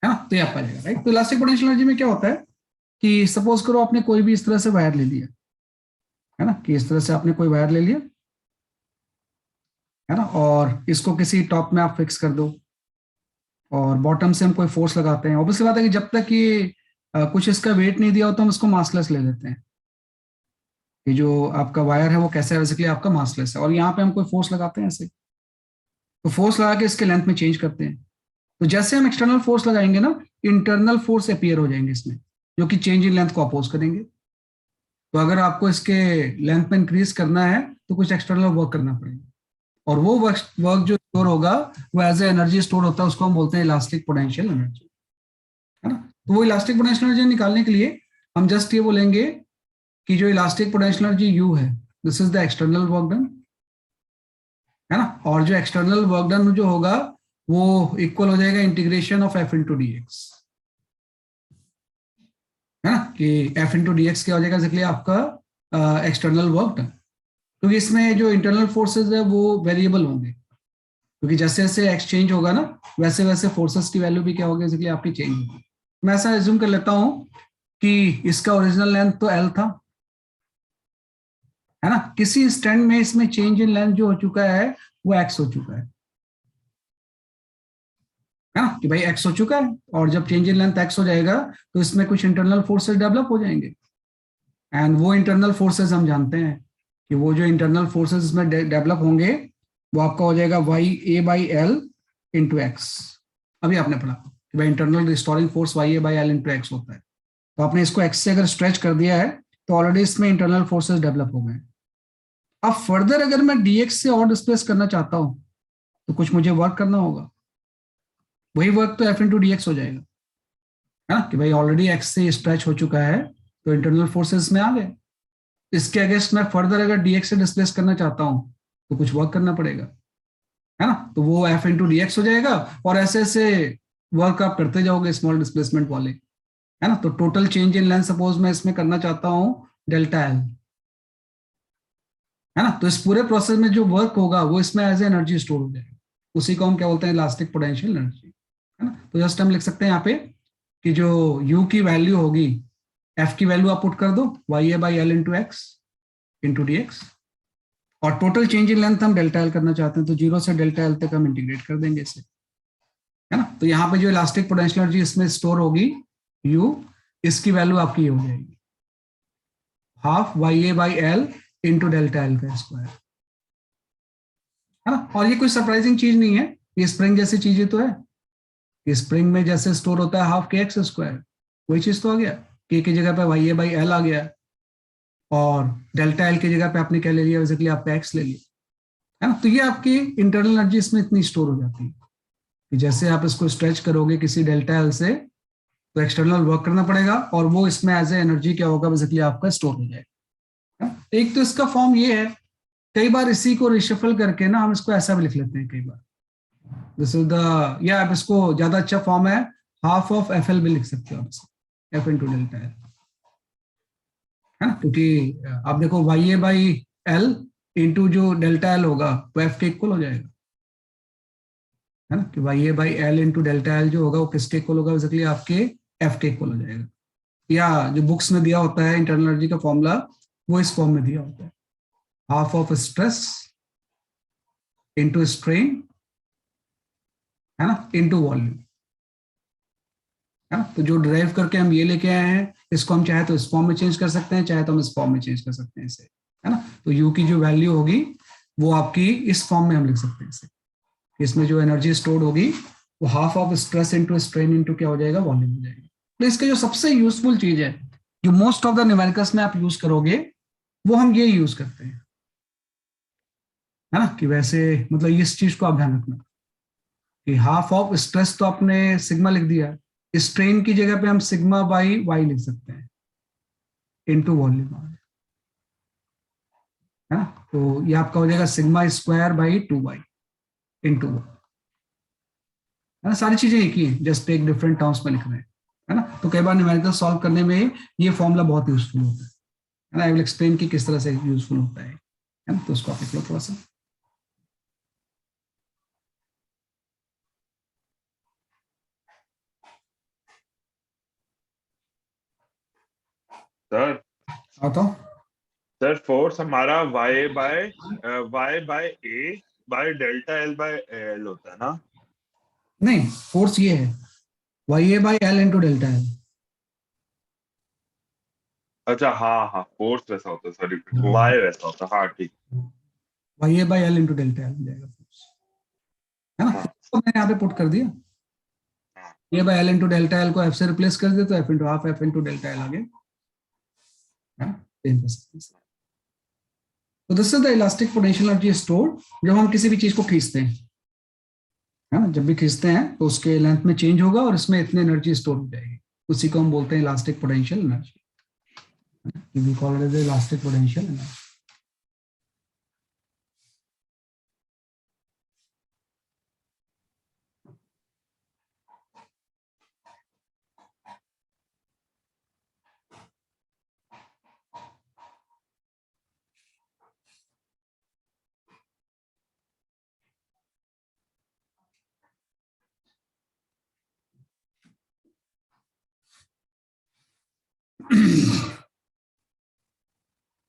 है ना। तो ये आपका जाएगा, राइट। तो इलास्टिक पोटेंशियल एनर्जी में क्या होता है कि सपोज करो आपने कोई भी इस तरह से वायर ले लिया, है ना, कि इस तरह से आपने कोई वायर ले लिया, है ना, और इसको किसी टॉप में आप फिक्स कर दो और बॉटम से हम कोई फोर्स लगाते हैं। ऑब्वियसली बात है कि जब तक ये कुछ इसका वेट नहीं दिया हो तो हम इसको मासलेस ले लेते हैं। ये जो आपका वायर है वो कैसा है, बेसिकली आपका मासलेस है, और यहाँ पे हम कोई फोर्स लगाते हैं ऐसे, तो फोर्स लगा के इसके लेंथ में चेंज करते हैं। तो जैसे हम एक्सटर्नल फोर्स लगाएंगे ना, इंटरनल फोर्स अपीयर हो जाएंगे इसमें, जो कि चेंज इन लेंथ को अपोज करेंगे। तो अगर आपको इसके लेंथ में इंक्रीज करना है तो कुछ एक्सटर्नल वर्क करना पड़ेगा, और वो वर्क जो स्टोर होगा वो एज ए एनर्जी स्टोर होता है, उसको हम बोलते हैं इलास्टिक पोटेंशियल एनर्जी, है ना। तो वो इलास्टिक पोटेंशियल एनर्जी निकालने के लिए हम जस्ट ये बोलेंगे कि जो इलास्टिक पोटेंशियल एनर्जी यू है this is the external work done, है ना। और जो एक्सटर्नल वर्क डन जो होगा वो इक्वल हो जाएगा integration of F into D x, है ना, कि एफ इंटू डी एक्स क्या हो जाएगा बेसिकली आपका एक्सटर्नल वर्क डन, क्योंकि इसमें जो इंटरनल फोर्सेज है वो वेरिएबल होंगे, क्योंकि जैसे जैसे एक्सचेंज होगा ना वैसे वैसे फोर्सेस की वैल्यू भी क्या होगी बेसिकली आपकी चेंज होगी। मैं ऐसा एज्यूम कर लेता हूं कि इसका ओरिजिनल लेंथ तो एल था, है ना, किसी इंस्टेंट में इसमें चेंज इन लेंथ जो हो चुका है वो एक्स हो चुका है ना, कि भाई एक्स हो चुका है, और जब चेंज इन लेंथ एक्स हो जाएगा तो इसमें कुछ इंटरनल फोर्सेस डेवलप हो जाएंगे, एंड वो इंटरनल फोर्सेस हम जानते हैं कि वो जो इंटरनल फोर्सेस इसमें डेवलप होंगे वो आपका हो जाएगा Y A by L into X. अभी आपने पढ़ा कि भाई internal restoring force Y A by L into X होता है, तो आपने इसको एक्स से अगर स्ट्रेच कर दिया है तो ऑलरेडी इसमें इंटरनल फोर्सेस डेवलप हो गए। अब फर्दर अगर मैं डीएक्स से और डिस्प्लेस करना चाहता हूं तो कुछ मुझे वर्क करना होगा, वही वर्क तो एफ इंटू डी एक्स हो जाएगा, है ना, कि भाई ऑलरेडी एक्स से स्ट्रेच हो चुका है तो इंटरनल फोर्सेस में आ गए। इसके अगेंस्ट मैं फर्दर अगर डीएक्स से डिस्प्लेस करना चाहता हूं तो कुछ वर्क करना पड़ेगा, है ना, तो वो एफ इंटू डी एक्स हो जाएगा, और ऐसे ऐसे वर्क आप करते जाओगे स्मॉल डिस्प्लेसमेंट वाले, है ना। तो total change in length suppose मैं इसमें करना चाहता हूं डेल्टा एल, है ना, तो इस पूरे प्रोसेस में जो वर्क होगा वो इसमें एज एनर्जी स्टोर हो जाएगा, उसी को हम क्या बोलते हैं इलास्टिक पोटेंशियल एनर्जी, है ना। तो जस्ट हम लिख सकते हैं यहाँ पे कि जो u की वैल्यू होगी, f की वैल्यू आप पुट कर दो Y A by L into X into D X, और टोटल चेंज इन लेंथ हम डेल्टा एल करना चाहते हैं तो 0 से डेल्टा एल तक हम इंटीग्रेट कर देंगे इसे, है ना। तो यहाँ पे जो इलास्टिक पोटेंशियल एनर्जी इसमें स्टोर होगी u, इसकी वैल्यू आपकी ये हो जाएगी half Y A by L into delta L का स्क्वायर, है ना। और ये कोई सरप्राइजिंग चीज नहीं है, ये स्प्रिंग जैसी चीजें तो है, स्प्रिंग में जैसे स्टोर होता है हाफ के एक्स स्क्वायर, वही चीज तो आ गया, के की जगह पे वाई ए बाई एल आ गया, और डेल्टा एल की जगह पे आपने क्या ले लिया बेसिकली आपका एक्स ले लिया, है ना। तो ये आपकी इंटरनल एनर्जी इसमें इतनी स्टोर हो जाती है कि जैसे आप इसको स्ट्रेच करोगे किसी डेल्टा एल से तो एक्सटर्नल वर्क करना पड़ेगा, और वो इसमें एज ए एनर्जी क्या होगा बेसिकली आपका स्टोर हो जाएगा। एक तो इसका फॉर्म ये है, कई बार इसी को रिशफल करके ना हम इसको ऐसा भी लिख लेते हैं कई बार, दिस इज द, या आप इसको ज्यादा अच्छा फॉर्म है हाफ ऑफ एफ एल भी लिख सकते हो आप, एफ इंटू डेल्टा एल, है ना, क्योंकि आप देखो Y A by L into जो डेल्टा एल होगा वो एफ के इक्वल हो जाएगा, है ना, कि Y A by L into delta L जो होगा वो किसके इक्वल होगा बेसिकली आपके एफ के इक्वल हो जाएगा, या जो बुक्स में दिया होता है इंटरनल एनर्जी का फॉर्मूला वो इस फॉर्म में दिया होता है, half of stress into strain, है ना, इंटू वॉल्यूम, है ना। तो जो ड्राइव करके हम ये लेके आए हैं इसको हम चाहे तो इस फॉर्म में चेंज कर सकते हैं, चाहे तो हम इस फॉर्म में चेंज कर सकते हैं इसे, है ना। तो यू की जो वैल्यू होगी वो आपकी इस फॉर्म में हम लिख सकते हैं इसे, इसमें जो एनर्जी स्टोर्ड होगी वो half of stress into strain into क्या हो जाएगा वॉल्यूम हो जाएगा। तो इसका जो सबसे यूजफुल चीज है जो मोस्ट ऑफ द न्यूमेरिकल्स में आप यूज करोगे वो हम ये यूज करते हैं, है ना, कि वैसे मतलब इस चीज को आप ध्यान रखना कि हाफ ऑफ स्ट्रेस तो आपने सिग्मा लिख दिया, स्ट्रेन की जगह पे हम सिग्मा बाई वाई लिख सकते हैं इंटू वॉल्यूम, है ना। तो ये आपका हो जाएगा sigma square by 2y into, है ना, सारी चीजें एक ही है, जस्ट एक डिफरेंट टर्म्स में लिख रहे हैं, है ना। तो कई बार न्यूमेरिकल सॉल्व करने में ये फॉर्मूला बहुत यूजफुल होता है ना, आई विल एक्सप्लेन कि किस तरह से यूजफुल होता है ना। तो उसको आप लिख लो थोड़ा सा। सर तो सर फोर्स हमारा y by A by delta L by L होता है ना? नहीं, फोर्स ये है Y A by L into delta L. अच्छा हाँ हाँ, फोर्स वैसा होता है, सॉरी y वैसा होता है, हाँ ठीक। Y A by L into delta L जाएगा फोर्स, है ना। हाँ। तो मैंने यहाँ पे पुट कर दिया A by L into delta L को एफ से रिप्लेस कर दिया तो F into half F into delta L आ गया, है ना। तो this is the elastic potential energy stored जब हम किसी भी चीज को खींचते हैं, है ना, जब भी खींचते हैं तो उसके लेंथ में चेंज होगा और इसमें इतनी एनर्जी स्टोर हो जाएगी, उसी को हम बोलते हैं elastic potential energy, we call it as elastic potential energy.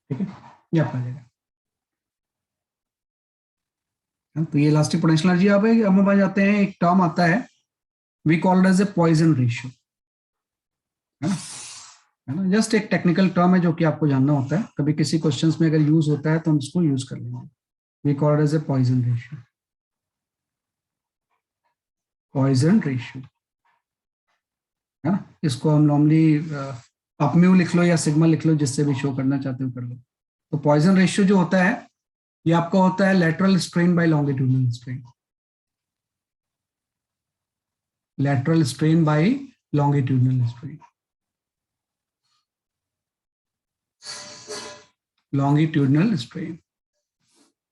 ठीक है, ये आपका आ जाएगा। तो ये इलास्टिक पोटेंशियल एनर्जी आप हम आ जाते हैं, एक टर्म आता है we called as a Poisson ratio, है ना, जस्ट एक टेक्निकल टर्म है जो कि आपको जानना होता है, कभी किसी क्वेश्चंस में अगर यूज होता है तो हम इसको यूज कर लेंगे। We called as a Poisson ratio, Poisson ratio, है ना। इसको हम नॉर्मली आप म्यू लिख लो या सिग्मा लिख लो, जिससे भी शो करना चाहते हो कर लो। तो पॉइजन रेशियो जो होता है ये आपका होता है lateral strain by longitudinal strain, lateral strain by longitudinal strain, longitudinal strain,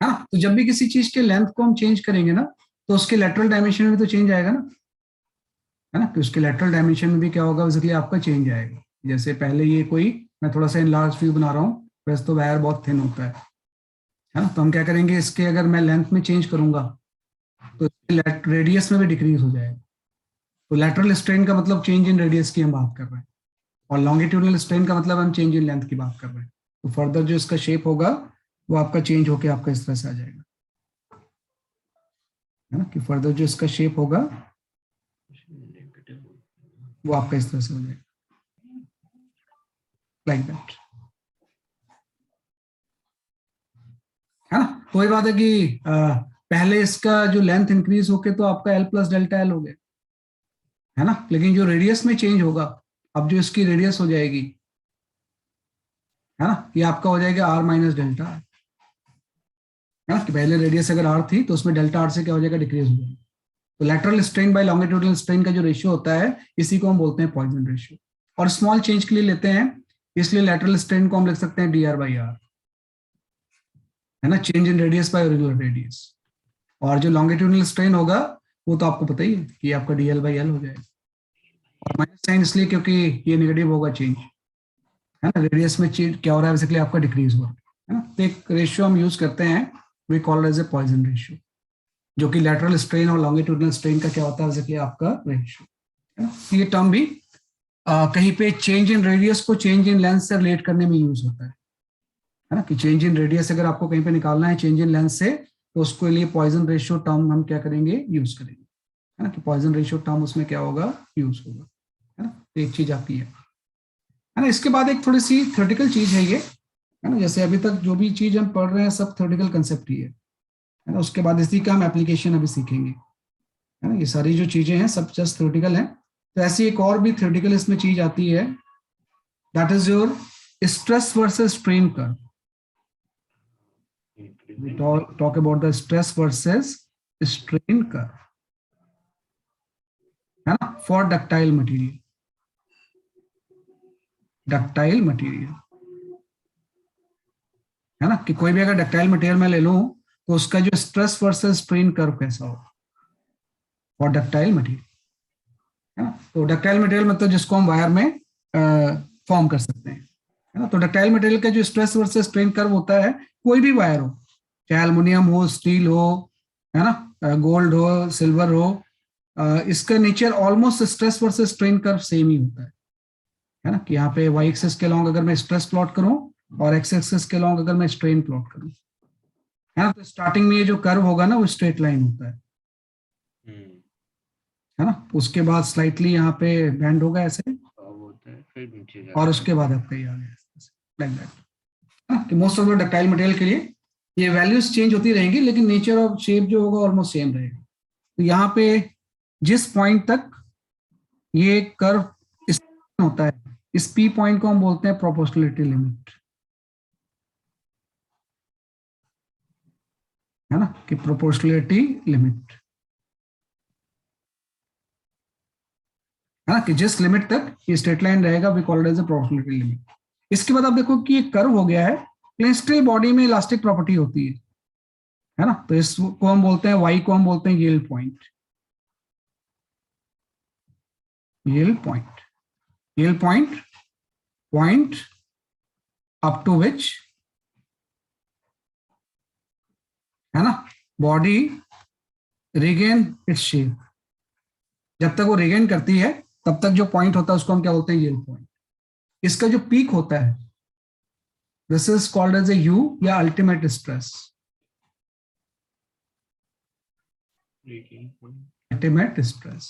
है ना। तो जब भी किसी चीज के लेंथ को हम चेंज करेंगे ना तो उसके लेटरल डायमेंशन में भी तो चेंज आएगा ना, है ना। तो उसके लेटरल डायमेंशन में भी क्या होगा, बेसिकली आपका चेंज आएगा। जैसे पहले ये कोई, मैं थोड़ा सा इनलार्ज व्यू बना रहा हूँ, वैसे तो वायर बहुत थिन होता है ना। तो हम क्या करेंगे, इसके अगर मैं लेंथ में चेंज करूंगा तो रेडियस में भी डिक्रीज हो जाएगा। तो लेटरल स्ट्रेन का मतलब चेंज इन रेडियस की हम बात कर रहे हैं, और लॉन्गिट्यूडनल स्ट्रेन का मतलब हम चेंज इन लेंथ की बात कर रहे हैं। तो फर्दर जो इसका शेप होगा वो आपका चेंज होके आपका इस तरह से आ जाएगा, है ना। कि फर्दर जो इसका शेप होगा वो आपका इस तरह से हो जाएगा, लाइक दैट, है ना। तो ये बात है कि पहले इसका जो लेंथ इंक्रीज होके तो आपका एल प्लस डेल्टा एल हो गया, है ना। लेकिन जो रेडियस में चेंज होगा, अब जो इसकी रेडियस हो जाएगी, है ना, ये आपका हो जाएगा आर माइनस डेल्टा, है ना। कि पहले रेडियस अगर आर थी तो उसमें डेल्टा आर से क्या हो जाएगा, डिक्रीज हो जाएगा। तो lateral strain by longitudinal strain का जो रेशियो होता है इसी को हम बोलते हैं पॉइजन रेशियो। और स्मॉल चेंज के लिए लेते हैं, इसलिए लेटरल स्ट्रेन को हम लिख सकते हैं डी आर बाई आर, है ना, change in radius by original radius. और जो लॉन्गिट्यूडनल स्ट्रेन होगा वो तो आपको पता ही है कि आपका डी एल बाई एल हो जाएगा। और माइनस साइन इसलिए क्योंकि ये नेगेटिव होगा चेंज, है ना। रेडियस में चेंज क्या हो रहा है, बेसिकली आपका डिक्रीज हो रहा है ना। तो एक रेशियो हम यूज करते हैं, we called as a Poisson ratio, जो कि लेटरल स्ट्रेन और लॉन्गिट्यूडनल स्ट्रेन का क्या होता है, बेसिकली आपका रेशियो, है ना। ये टर्म भी कहीं पे चेंज इन रेडियस को चेंज इन लेंथ से रिलेट करने में यूज होता है ना। कि चेंज इन रेडियस अगर आपको कहीं पे निकालना है चेंज इन लेंथ से, तो उसके लिए पॉइजन रेशियो टर्म हम क्या करेंगे, यूज करेंगे, है ना। कि पॉइजन रेशियो टर्म उसमें क्या होगा, यूज होगा, है ना। तो एक चीज आपकी है ना। इसके बाद एक थोड़ी सी थ्योरेटिकल चीज है ये, है ना। जैसे अभी तक जो भी चीज हम पढ़ रहे हैं सब थ्योरेटिकल कंसेप्ट ही है ना। उसके बाद इसी का हम एप्लीकेशन अभी सीखेंगे, है ना। ये सारी जो चीजें हैं सब जस्ट थ्योरेटिकल हैं। तो ऐसी एक और भी थ्योरेटिकल इसमें चीज आती है, that is your stress versus strain curve. We talk about the stress versus strain curve, है ना, for ductile material, ductile material, है ना। कि कोई भी अगर डक्टाइल मटेरियल में ले लूं तो उसका जो स्ट्रेस वर्सेस स्ट्रेन कर्व कैसा हो फॉर डक्टाइल मटेरियल, है ना। तो डक्टाइल मटेरियल मतलब जिसको हम वायर में फॉर्म कर सकते हैं, है ना। तो डक्टाइल मटेरियल का जो स्ट्रेस वर्सेस स्ट्रेन कर्व होता है, कोई भी वायर हो, चाहे एल्युमिनियम हो, स्टील हो, है ना, गोल्ड हो, सिल्वर हो, इसका nature almost stress versus strain curve same ही होता है ना। कि यहाँ पे वाई एक्सिस के लॉन्ग अगर मैं स्ट्रेस प्लॉट करूं और एक्स एक्सिस के लॉन्ग अगर मैं स्ट्रेन प्लॉट करूं, है ना, तो स्टार्टिंग में ये जो कर्व होगा ना वो स्ट्रेट लाइन होता है ना। उसके बाद स्लाइटली यहाँ पे बैंड होगा ऐसे, और उसके बाद आपका ये आ गया लाइक दैट। कि most of the ductile material के लिए ये वैल्यूज चेंज होती रहेंगी, लेकिन नेचर ऑफ शेप जो होगा ऑलमोस्ट सेम रहेगा। तो यहाँ पे जिस पॉइंट तक ये कर्व होता है, इस पी पॉइंट को हम बोलते हैं प्रोपोर्शनलिटी लिमिट, है ना। कि प्रोपोर्शनलिटी लिमिट, है ना। कि जिस लिमिट तक ये स्ट्रेट लाइन रहेगा we called as a proportionality limit. इसके बाद आप देखो कि ये कर्व हो गया है, प्लेन बॉडी में इलास्टिक प्रॉपर्टी होती है ना। तो इसको हम बोलते हैं, वाई को हम बोलते हैं yield point, yield point, yield point, point up to which, है ना, बॉडी रिगेन इट्स शेप। जब तक वो रिगेन करती है तब तक जो पॉइंट होता है उसको हम क्या बोलते हैं, यील्ड पॉइंट। इसका जो पीक होता है, this is called as a U या अल्टीमेट स्ट्रेस। अल्टीमेट स्ट्रेस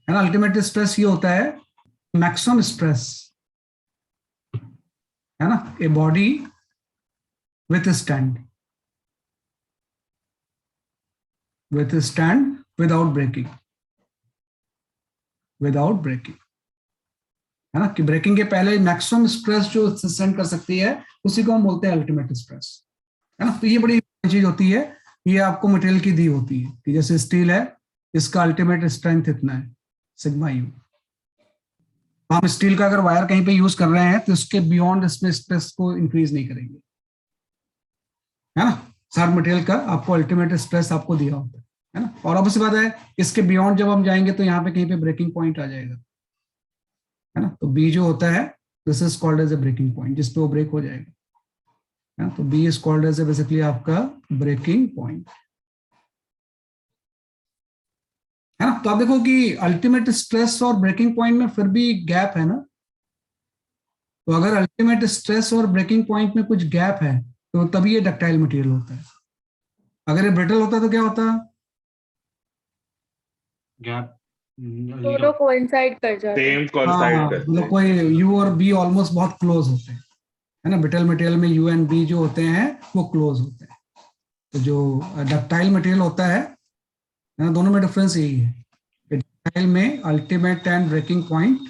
है ना, अल्टीमेट स्ट्रेस ये होता है मैक्सिमम स्ट्रेस है ना, a body withstand without breaking है ना, कि ब्रेकिंग के पहले मैक्सिमम स्ट्रेस जो सस्टेन कर सकती है उसी को हम बोलते हैं अल्टीमेट स्ट्रेस है ना। तो ये बड़ी चीज होती है, ये आपको मटेरियल की दी होती है कि जैसे स्टील है, इसका अल्टीमेट स्ट्रेंथ इतना है सिग्मा यू। हम स्टील का अगर वायर कहीं पे यूज कर रहे हैं तो उसके बियॉन्ड इसमें स्ट्रेस को इंक्रीज नहीं करेंगे है ना। हर मटेरियल का आपको अल्टीमेट स्ट्रेस आपको दिया होता है ना। और अब बात है, इसके बियॉन्ड जब हम जाएंगे तो यहाँ पे कहीं पे ब्रेकिंग पॉइंट आ जाएगा है ना। तो बी जो होता है this is called as a breaking point, जिसपे वो ब्रेक हो जाएगा है ना। तो B is called as a basically आपका ब्रेकिंग पॉइंट है ना। तो आप देखो कि अल्टीमेट स्ट्रेस और ब्रेकिंग पॉइंट में फिर भी गैप है ना। तो अगर अल्टीमेट स्ट्रेस और ब्रेकिंग पॉइंट में कुछ गैप है तो तभी ये डक्टाइल मटेरियल होता है। अगर ये ब्रिटल होता तो क्या होता? गैप दोनों कोइंसाइड कर जाते हैं। सेम कोइंसाइड करते मतलब हैं। कोई यू और बी ऑलमोस्ट बहुत क्लोज होते हैं है ना। ब्रिटल मटेरियल में यू एंड बी जो होते हैं वो क्लोज होते हैं। तो जो डक्टाइल मटेरियल होता है ना, दोनों में डिफरेंस यही है कि डक्टाइल में ultimate and breaking point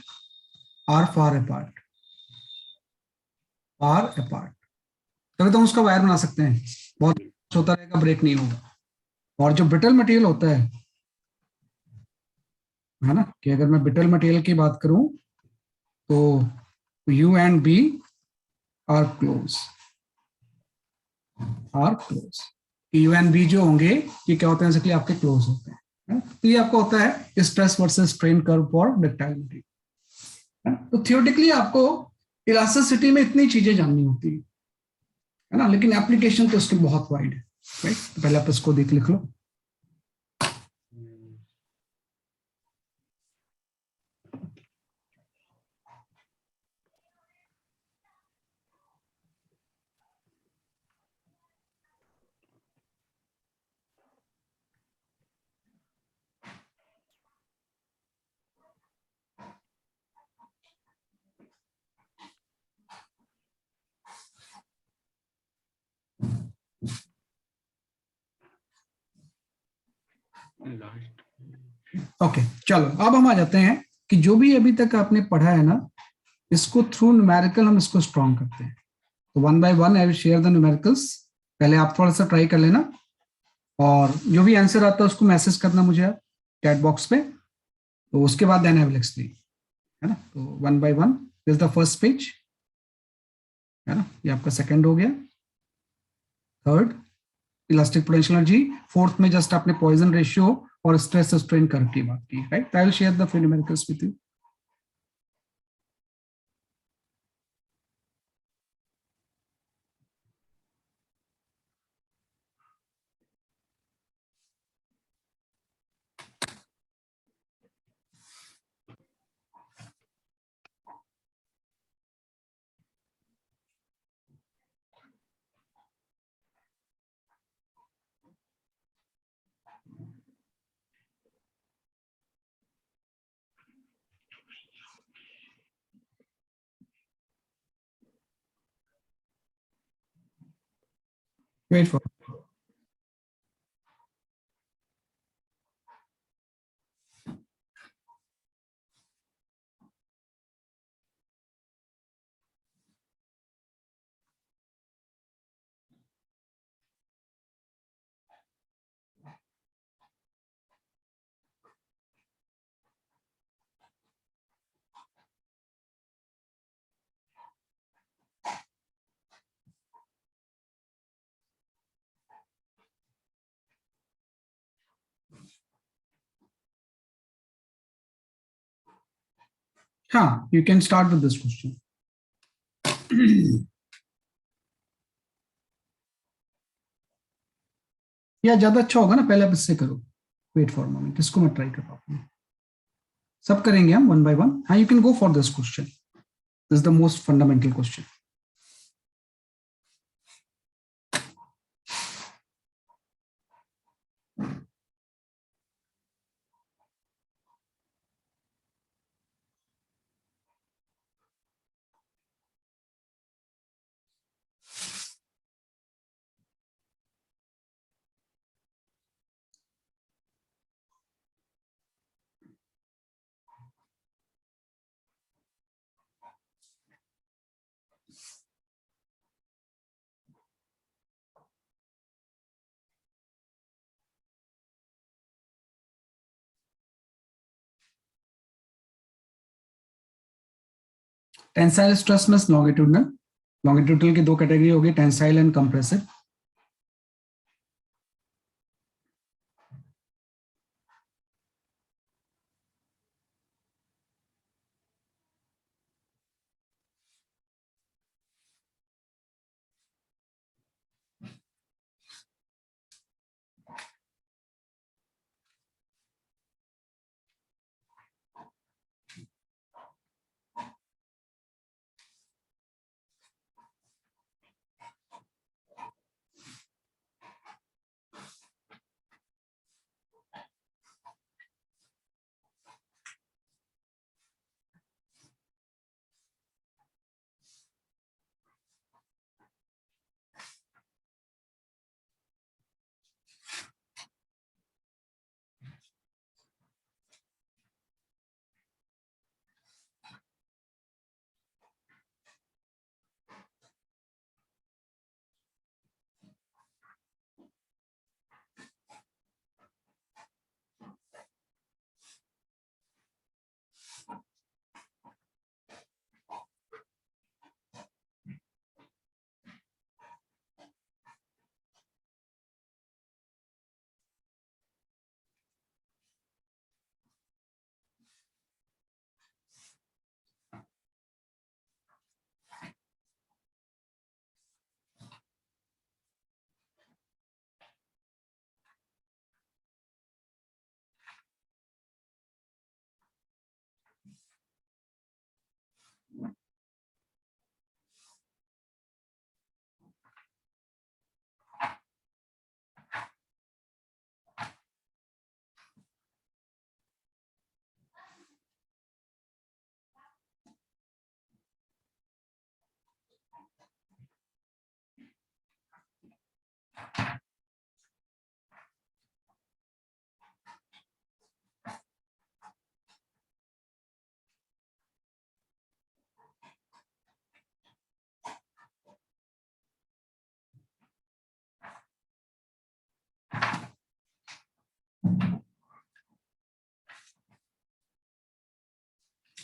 are far apart तभी तो हम उसका वायर बना सकते हैं, बहुत होता रहेगा, ब्रेक नहीं होगा। और जो ब्रिटल मटेरियल होता है ना, कि अगर मैं ब्रिटल मटेरियल की बात करूं तो U and B are close U and B जो होंगे ये क्या होते हैं, जैसे कि आपके क्लोज होते हैं है? तो ये आपको होता है stress versus strain curve for ductile material. तो थियोरेटिकली आपको इलास्टिसिटी में इतनी चीजें जाननी होती है ना, लेकिन एप्लीकेशन तो उसकी बहुत वाइड है राइट। तो पहले आप इसको लिख लो। ओके चलो अब हम आ जाते हैं कि जो भी अभी तक आपने पढ़ा है ना, इसको थ्रू न्यूमेरिकल हम इसको स्ट्रॉन्ग करते हैं। तो one by one I will share the numericals. पहले आप थोड़ा सा ट्राई कर लेना और जो भी आंसर आता है उसको मैसेज करना मुझे आप चैट बॉक्स पे। तो उसके बाद देन आई विल एक्सप्लेन है ना। तो one by one, this the first page है ना, ये आपका सेकंड हो गया। Third elastic potential energy. Fourth में जस्ट आपने पॉइजन रेशियो और स्ट्रेस स्ट्रेन कर्व की बात की right. I will share the numericals with you. Wait for it. हाँ, you can start with this question. या ज्यादा अच्छा होगा ना, पहले आप इससे करो। वेट फॉर मोमेंट, इसको मैं ट्राई कर रहा हूँ। सब करेंगे हम वन बाय वन। हाँ, you can go for this question. This is the most fundamental question. Tensile stress में लॉन्गिट्यूडनल की दो कैटेगरी होगी, टेंसाइल एंड कंप्रेसिव.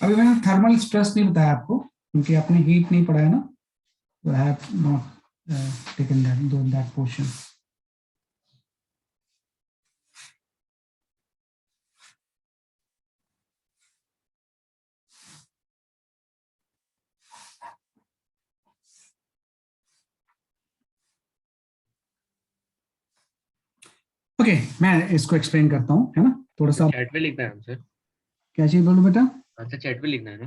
अभी मैंने थर्मल स्ट्रेस नहीं बताया आपको क्योंकि आपने हीट नहीं पढ़ा है ना, तो I have not taken that portion. Okay, मैं इसको एक्सप्लेन करता हूँ, है ना, थोड़ा सा. चैट में लिखना है आंसर. क्या चीज बोलूं बेटा? आंसर चैट में लिखना है ना?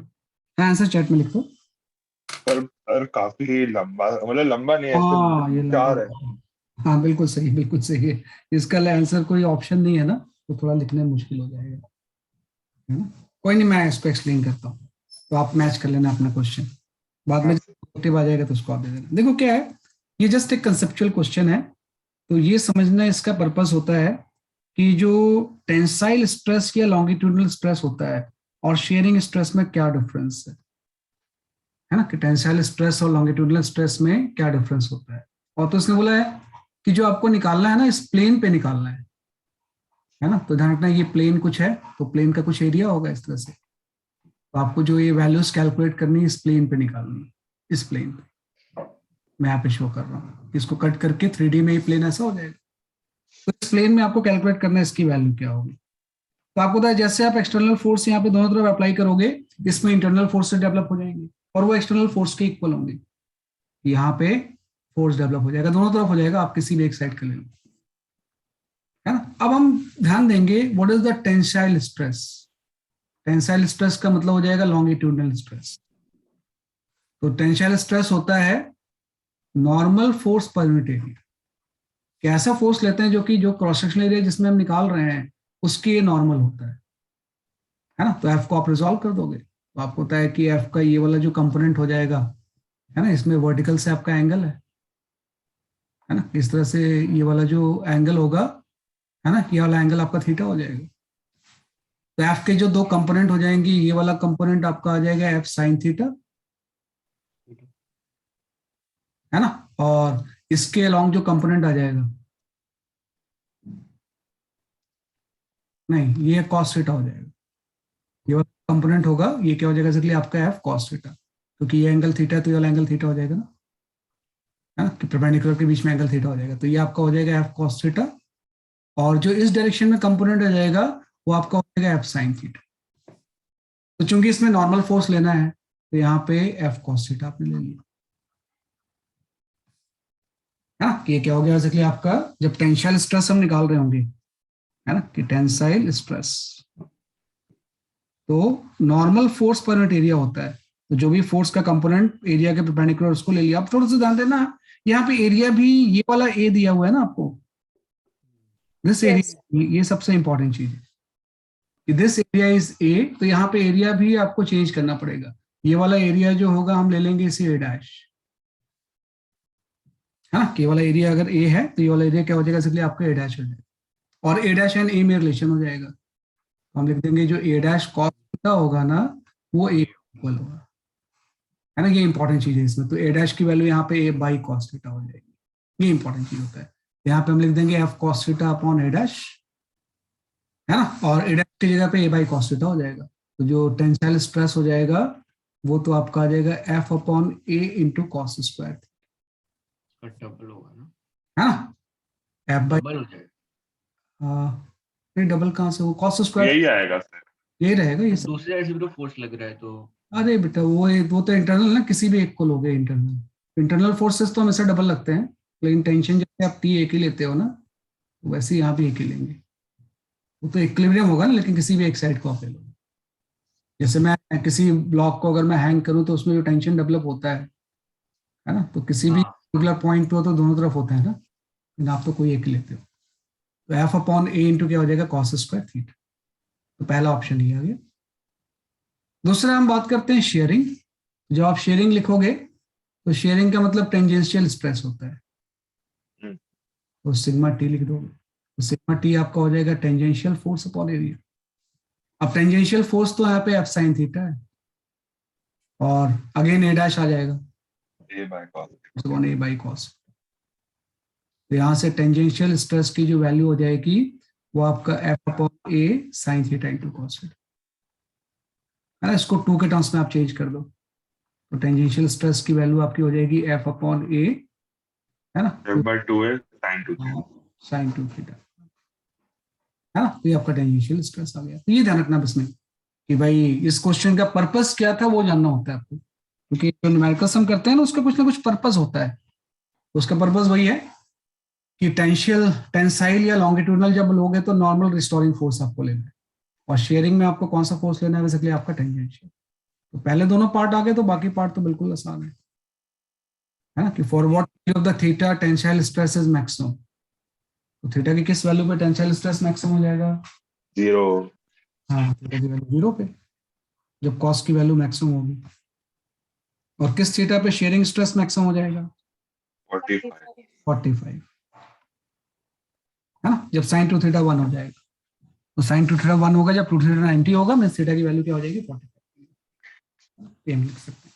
हाँ, आंसर चैट में लिख दो. पर काफी लंबा, मतलब लंबा नहीं है, हाँ, ये इसमें 4 है. हाँ, बिल्कुल सही, बिल्कुल सही है. इसका आंसर कोई ऑप्शन नहीं है ना, तो थोड़ा लिखने में मुश्किल हो जाएगा, है ना. कोई नहीं, मैं इसको एक्सप्लेन करता हूँ, तो आप मैच कर लेना अपना क्वेश्चन. बाद में जब आ जाएगा तो उसको आप दे देना. देखो क्या है, ये जस्ट एक कंसेप्चुअल क्वेश्चन है. तो ये समझना इसका पर्पस होता है कि जो टेंसाइल स्ट्रेस या लॉन्गिट्यूडनल स्ट्रेस होता है और शेयरिंग स्ट्रेस में क्या डिफरेंस है ना, कि टेंसाइल स्ट्रेस और लॉन्गिट्यूडनल स्ट्रेस में क्या डिफरेंस होता है. और तो उसने बोला है कि जो आपको निकालना है ना, इस प्लेन पे निकालना है ना. तो ध्यान रखना, ये प्लेन कुछ है, तो प्लेन का कुछ एरिया होगा इस तरह से. तो आपको जो ये वैल्यूज कैलकुलेट करनी है, इस प्लेन पे निकालनी है, इस प्लेन पे. मैं यहाँ पे शो कर रहा हूँ, इसको कट करके 3D में ही प्लेन ऐसा हो जाएगा. तो इस प्लेन में आपको कैलकुलेट करना है इसकी वैल्यू क्या होगी. तो आपको पता है, जैसे आप एक्सटर्नल फोर्स यहाँ पे दोनों तरफ अप्लाई करोगे, इसमें इंटरनल फोर्स से डेवलप हो जाएंगे और वो एक्सटर्नल फोर्स के इक्वल होंगे. यहाँ पे फोर्स डेवलप हो जाएगा, दोनों तरफ हो जाएगा, आप किसी भी एक साइड कर लेंगे, है ना. अब हम ध्यान देंगे, what is the tensile stress. Tensile stress का मतलब हो जाएगा लॉन्गिट्यूडनल स्ट्रेस. तो टेंसाइल स्ट्रेस होता है normal force per unit area. कैसा फोर्स लेते हैं जो कि जो क्रॉस सेक्शनल एरिया जिसमें हम निकाल रहे हैं उसके नॉर्मल होता है ना। तो एफ को आप रिजॉल्व कर दोगे तो आपको होता है कि एफ का ये वाला जो कंपोनेंट हो जाएगा, है ना, इसमें वर्टिकल से आपका एंगल है ना, इस तरह से ये वाला जो एंगल होगा, है ना, ये वाला एंगल आपका थीटा हो जाएगा। तो एफ के जो दो कंपोनेंट हो जाएंगे, ये वाला कंपोनेंट आपका आ जाएगा एफ साइन थीटा, है ना, और इसके अलोंग जो कंपोनेंट आ जाएगा, नहीं, ये कॉस थीटा हो जाएगा। ये वाला कंपोनेंट होगा, ये क्या हो जाएगा इसलिए आपका एफ कॉस थीटा, क्योंकि ये एंगल थीटा है तो ये वाला एंगल थीटा हो जाएगा ना, है ना, कि परपेंडिकुलर के बीच में एंगल थीटा हो जाएगा। तो ये आपका हो जाएगा एफ कॉस थीटा, और जो इस डायरेक्शन में कंपोनेंट आ जाएगा वो आपका हो जाएगा एफ साइन थीटा। तो चूंकि इसमें नॉर्मल फोर्स लेना है तो यहाँ पे एफ कॉस थीटा आपने ले लिया, है ना। ये क्या हो गया बेसिकली आपका, जब टेंसाइल स्ट्रेस हम निकाल रहे होंगे, है ना, कि टेंसाइल स्ट्रेस, तो normal force per unit area होता है। तो जो भी फोर्स का कंपोनेंट एरिया के परपेंडिकुलर उसको ले लिया। आप थोड़ा सा ध्यान देना, यहाँ पे एरिया भी ये वाला ए दिया हुआ है ना आपको, दिस एरिया, ये सबसे इंपॉर्टेंट चीज है कि दिस एरिया इज ए, तो यहाँ पे एरिया भी आपको चेंज करना पड़ेगा। ये वाला एरिया जो होगा हम ले लेंगे इसे ए डैश, हाँ, ये वाला एरिया अगर ए है तो ये वाला एरिया क्या हो जाएगा, इसलिए आपका ए डैश हो जाएगा, और ए डैश एंड ए में रिलेशन हो जाएगा। हम लिख देंगे जो ए डैश कॉस थीटा होगा ना वो ए इक्वल होगा, है ना, ये इंपॉर्टेंट चीज है इसमें। तो ए डैश की वैल्यू यहाँ पे ए बाई कॉस थीटा हो जाएगी, ये इंपॉर्टेंट चीज होता है। यहाँ पे हम लिख देंगे एफ कॉस थीटा अपॉन ए डैश, है ना, और ए डैश की जगह पे ए बाई कॉस थीटा हो जाएगा। तो जो टेंसाइल स्ट्रेस हो जाएगा वो तो आपका आ जाएगा एफ अपॉन ए इंटू कॉस स्क्वायर, डबल होगा ना, है ना, एफ बाई, डबल हो जाएगा। नहीं डबल कहाँ से, वो कॉस स्क्वायर यही आएगा सर। यही रहेगा ये सब। दूसरे साइड से भी तो फोर्स लग रहा है तो अरे बेटा वो तो इंटरनल ना, किसी भी एक को लोगे इंटरनल फोर्सेस तो हमेशा डबल लगते हैं, लेकिन टेंशन जैसे आप टी एक ही लेते हो ना, वैसे यहाँ भी एक ही लेंगे। वो तो इक्विलिब्रियम होगा ना, लेकिन किसी भी एक साइड को आप ले लो। जैसे मैं किसी ब्लॉक को अगर मैं हैंग करूं तो उसमें जो टेंशन डेवलप होता है ना, तो किसी भी पर्टिकुलर पॉइंट पे हो तो दोनों तरफ होता है ना, लेकिन आप तो कोई एक ही लेते हो। तो एफ अपॉन ए इंटू क्या हो जाएगा, कॉस स्क्वायर थीटा। तो पहला ऑप्शन ही आ गया। दूसरा हम बात करते हैं शेयरिंग। जब आप शेयरिंग लिखोगे तो शेयरिंग का मतलब टेंजेंशियल स्ट्रेस होता है, तो सिग्मा टी लिख दोगे। तो सिग्मा टी आपका हो जाएगा टेंजेंशियल फोर्स अपॉन एरिया। अब टेंजेंशियल फोर्स तो यहाँ पे एफ साइन थीटा है, और अगेन ए डैश आ जाएगा A by cos, upon A by cos. तो यहाँ से टेंजेंशियल स्ट्रेस की जो वैल्यू हो जाएगी वो आपका F upon A sine theta into cos theta, है ना। इसको टू के टर्म्स में आप चेंज कर दो तो टेंजेंशियल स्ट्रेस की वैल्यू आपकी हो जाएगी एफ अपॉन ए, है ना, F by 2 sine 2 theta, sine 2 theta, है ना। तो ये आपका टेंजेंशियल स्ट्रेस आ गया। तो ये ध्यान रखना बस में कि भाई इस क्वेश्चन का पर्पस क्या था वो जानना होता है आपको, क्योंकि जो न्यूमेरिकल्स हम करते हैं ना उसका कुछ ना कुछ पर्पस होता है। तो उसका पर्पस वही है कि टेंसाइल या लॉन्गिट्यूडनल जब लोगे तो नॉर्मल रिस्टोरिंग फोर्स आपको लेना है, और शेयरिंग में आपको कौन सा फोर्स लेना है, बेसिकली आपका टेंजेंशियल। तो पहले दोनों पार्ट आ गए तो बाकी पार्ट तो बिल्कुल आसान है ना, कि for what of the theta tensile stress is maximum. तो थीटा की किस वैल्यू पे टेंसाइल स्ट्रेस मैक्सिमम हो जाएगा, 0। हाँ, थीटा की वैल्यू 0 पे, जब कॉस की वैल्यू मैक्सिमम होगी। और किस थीटा पे शेयरिंग स्ट्रेस मैक्सिमम हो जाएगा, 45, है ना, जब साइन 2 थीटा 1 हो जाएगा। तो साइन 2 थीटा 1 होगा जब 2 थीटा 90 होगा, मींस थीटा की वैल्यू क्या हो जाएगी, 45। ये हम लिख सकते हैं।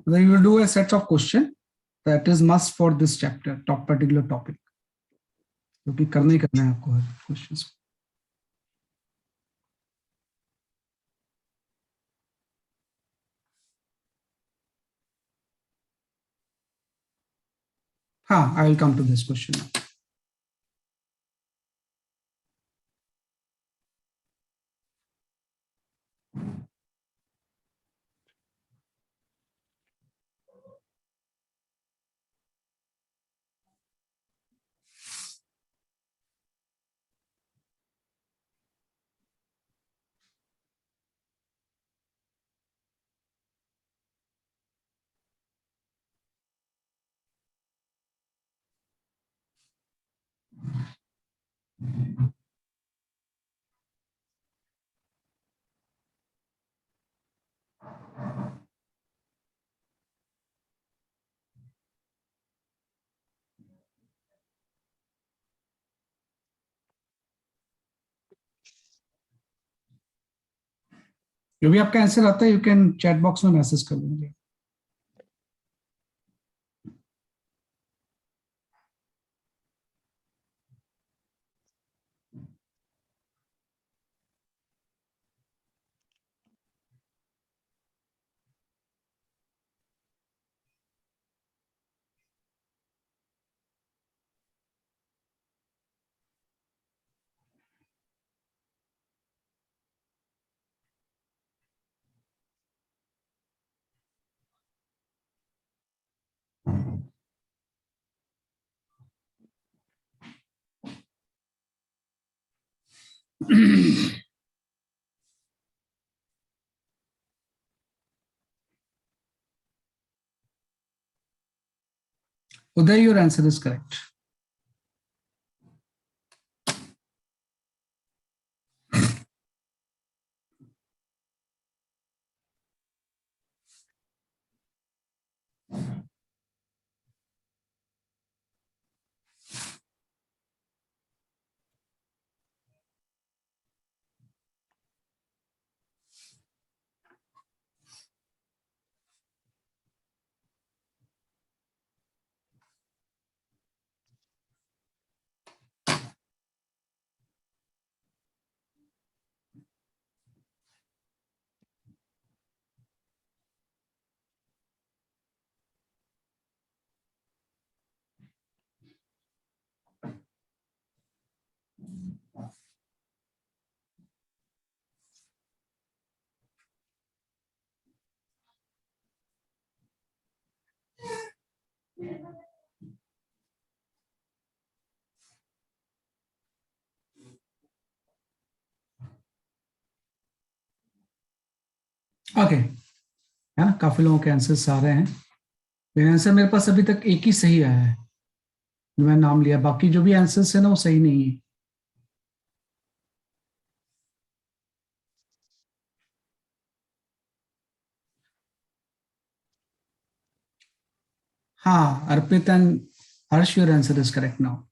Then you will do a set of question that is must for this chapter, particular topic, क्योंकि करना ही करना है आपको हर क्वेश्चंस को। हाँ, I will come to this question now. जो भी आपका आंसर आता है यू कैन चैट बॉक्स में मैसेज कर दो मुझे। Uday, your answer is correct. Okay, है ना, काफी लोगों के आंसर्स आ रहे हैं। मेरा आंसर मेरे पास अभी तक एक ही सही आया है जो मैंने नाम लिया, बाकी जो भी आंसर्स है ना वो सही नहीं है। हाँ, Arpit and Harsh, your answer is correct now.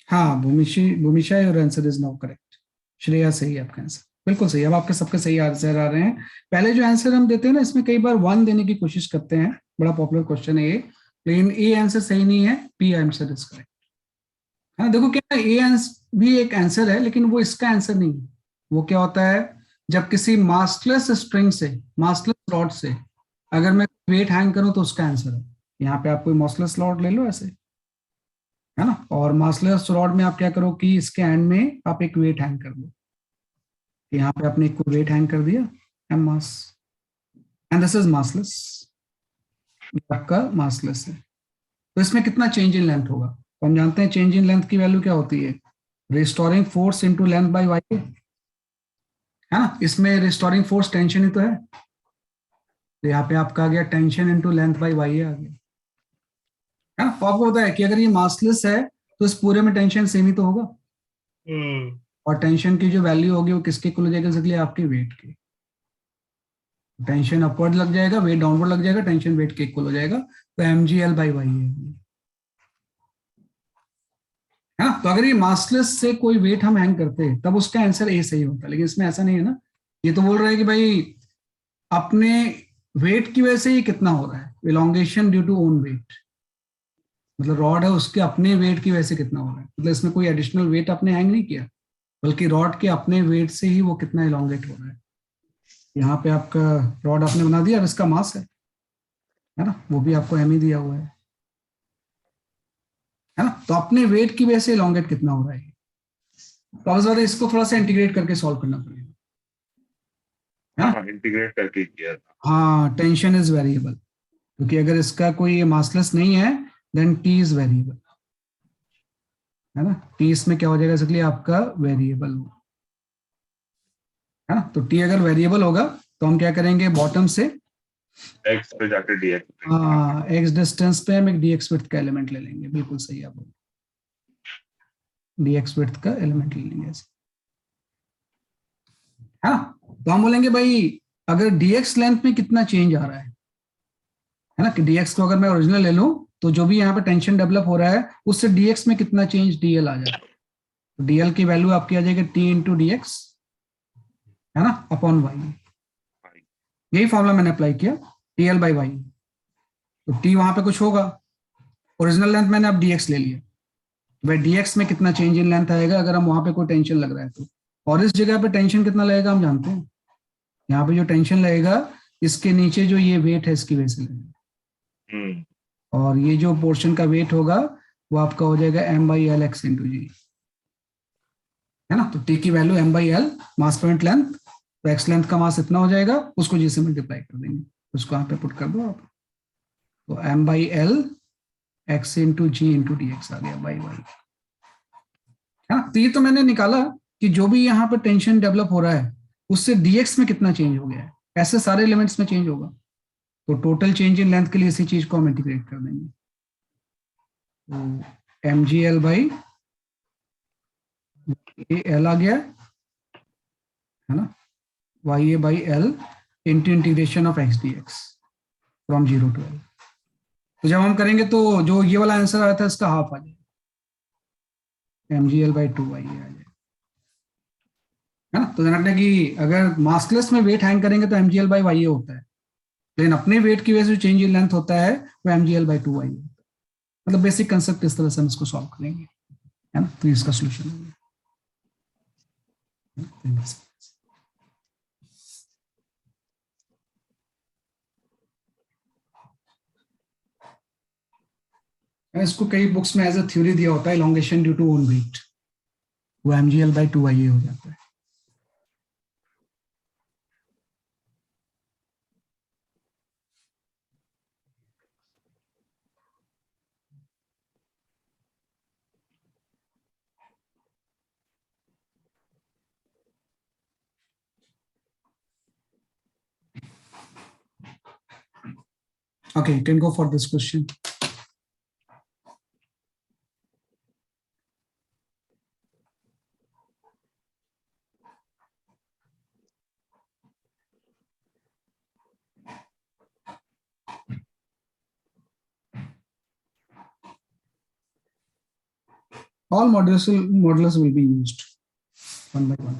हाँ, Bhumisha, your answer is now correct. Shreya, सही है आपका आंसर, बिल्कुल सही। अब आपके सबके सही आंसर आ रहे हैं। पहले जो आंसर हम देते हैं ना, इसमें कई बार 1 देने की कोशिश करते हैं, बड़ा पॉपुलर क्वेश्चन है ये, लेकिन ए आंसर सही नहीं है, बी आंसर इज करेक्ट। हाँ, देखो क्या, ए आंसर भी एक आंसर है लेकिन वो इसका आंसर नहीं है। वो क्या होता है, जब किसी मास्टलेस स्ट्रिंग से, मास्टलेस रॉड से अगर मैं वेट हैंग करूं तो उसका आंसर है। यहाँ पे आप कोई मास्टलेस रॉड ले लो ऐसे, है ना, और मास्टलेस रॉड में आप क्या करो कि इसके एंड में आप एक वेट हैंग कर दो। यहाँ पे आपने एक वेट हैंग कर दिया, M mass, and this is massless, आपका मासलेस है। तो इसमें कितना चेंज इन लेंथ होगा, तो हम जानते हैं चेंज इन लेंथ की वैल्यू क्या होती है, restoring force into length by Y, है ना। इसमें रिस्टोरिंग फोर्स टेंशन ही तो है, तो यहाँ पे आपका आ गया tension into length by Y आ गया, है ना। तो आपको पता है कि अगर ये मासलेस है तो इस पूरे में टेंशन सेम ही तो होगा, और टेंशन की जो वैल्यू होगी वो किसके इक्वल हो जाएगा, इसलिए आपके वेट के। टेंशन अपवर्ड लग जाएगा, वेट डाउनवर्ड लग जाएगा, टेंशन वेट के इक्वल हो जाएगा, तो mgl बाई वाई है ना। तो अगर ये मासलेस से कोई वेट हम हैंग करते हैं तब उसका आंसर ए सही होता है, लेकिन इसमें ऐसा नहीं है ना। ये तो बोल रहा है कि भाई अपने वेट की वजह से ये कितना हो रहा है, elongation due to own weight, मतलब रॉड है उसके अपने वेट की वजह से कितना हो रहा है, मतलब इसमें कोई एडिशनल वेट आपने हैंग नहीं किया, बल्कि रॉड के अपने वेट से ही वो कितना इलोंगेट हो रहा है। यहाँ पे आपका रॉड आपने बना दिया, अब इसका मास है ना, वो भी आपको एम ही दिया हुआ है ना। तो अपने वेट की वजह से इलोंगेट कितना हो रहा है, तो अब ज्यादा इसको थोड़ा सा इंटीग्रेट करके सॉल्व करना पड़ेगा, हाँ, इंटीग्रेट करके किया था। हाँ, टेंशन इज वेरिएबल, क्योंकि अगर इसका कोई मासलेस नहीं है देन टी इज वेरिएबल, है ना। टी इसमें क्या हो जाएगा, इसलिए आपका वेरिएबल हो, है ना। तो टी अगर वेरिएबल होगा तो हम क्या करेंगे, बॉटम से एक्स पे जाकर डीएक्स, हाँ, एक्स डिस्टेंस पे हम एक डीएक्स विड्थ का एलिमेंट ले लेंगे, बिल्कुल सही आप बोल, डीएक्स विड्थ का एलिमेंट ले लेंगे ऐसे, हाँ। तो हम बोलेंगे भाई अगर डीएक्स लेंथ में कितना चेंज आ रहा है, है ना, कि dx को अगर मैं ओरिजिनल ले लूं तो जो भी यहाँ पे टेंशन डेवलप हो रहा है उससे dx में कितना चेंज dl आ जाए, तो dl की वैल्यू आपकी आ जाएगी t इंटू डी एक्स, है ना, अपॉन y। यही फॉर्मूला मैंने अप्लाई किया, tl बाई y। तो t वहां पे कुछ होगा, ओरिजिनल लेंथ मैंने अब dx ले लिया, भाई dx में कितना चेंज इन लेंथ आएगा अगर हम वहां पे कोई टेंशन लग रहा है तो, और इस जगह पे टेंशन कितना लगेगा हम जानते हैं, यहाँ पे जो टेंशन लगेगा इसके नीचे जो ये वेट है इसकी वजह से लगेगा, और ये जो पोर्शन का वेट होगा वो आपका हो जाएगा m by L X into G, है ना। तो t की value m by L, mass पर यूनिट लेंथ, तो x लेंथ का मास इतना हो जाएगा, उसको g से मल्टीप्लाई कर देंगे, उसको यहाँ पे पुट कर दो आप, तो m by L X into G into D X आ गया बाई वाई, है ना। तो ये तो मैंने निकाला कि जो भी यहाँ पर टेंशन डेवलप हो रहा है उससे dx में कितना चेंज हो गया है, ऐसे सारे एलिमेंट्स में चेंज होगा, तो टोटल चेंज इन लेंथ के लिए इसी चीज को हम इंटीग्रेट कर देंगे, तो M G L by L आ गया, है ना, Y A by L into integration of X D X from 0 to L। तो जब हम करेंगे तो जो ये वाला आंसर आया था इसका हाफ आ जाएगा, M G L by 2 Y A आ जाएगा, है ना। तो ध्यान रखना कि अगर मास्कलेस में वेट हैंग करेंगे तो M G L by Y A होता है, लेकिन अपने वेट की वजह से चेंज इन लेंथ होता है वो M G L by 2 Y A, मतलब बेसिक कंसेप्ट इस तरह से हम इसको सॉल्व करेंगे, है ना। तो इसका सोल्यूशन हो गया। इसको कई बुक्स में एज अ थ्योरी दिया होता है, elongation due to own weight, वो M G L by 2 Y A हो जाता है। Okay, you can go for this question. All modulus will be used one by one.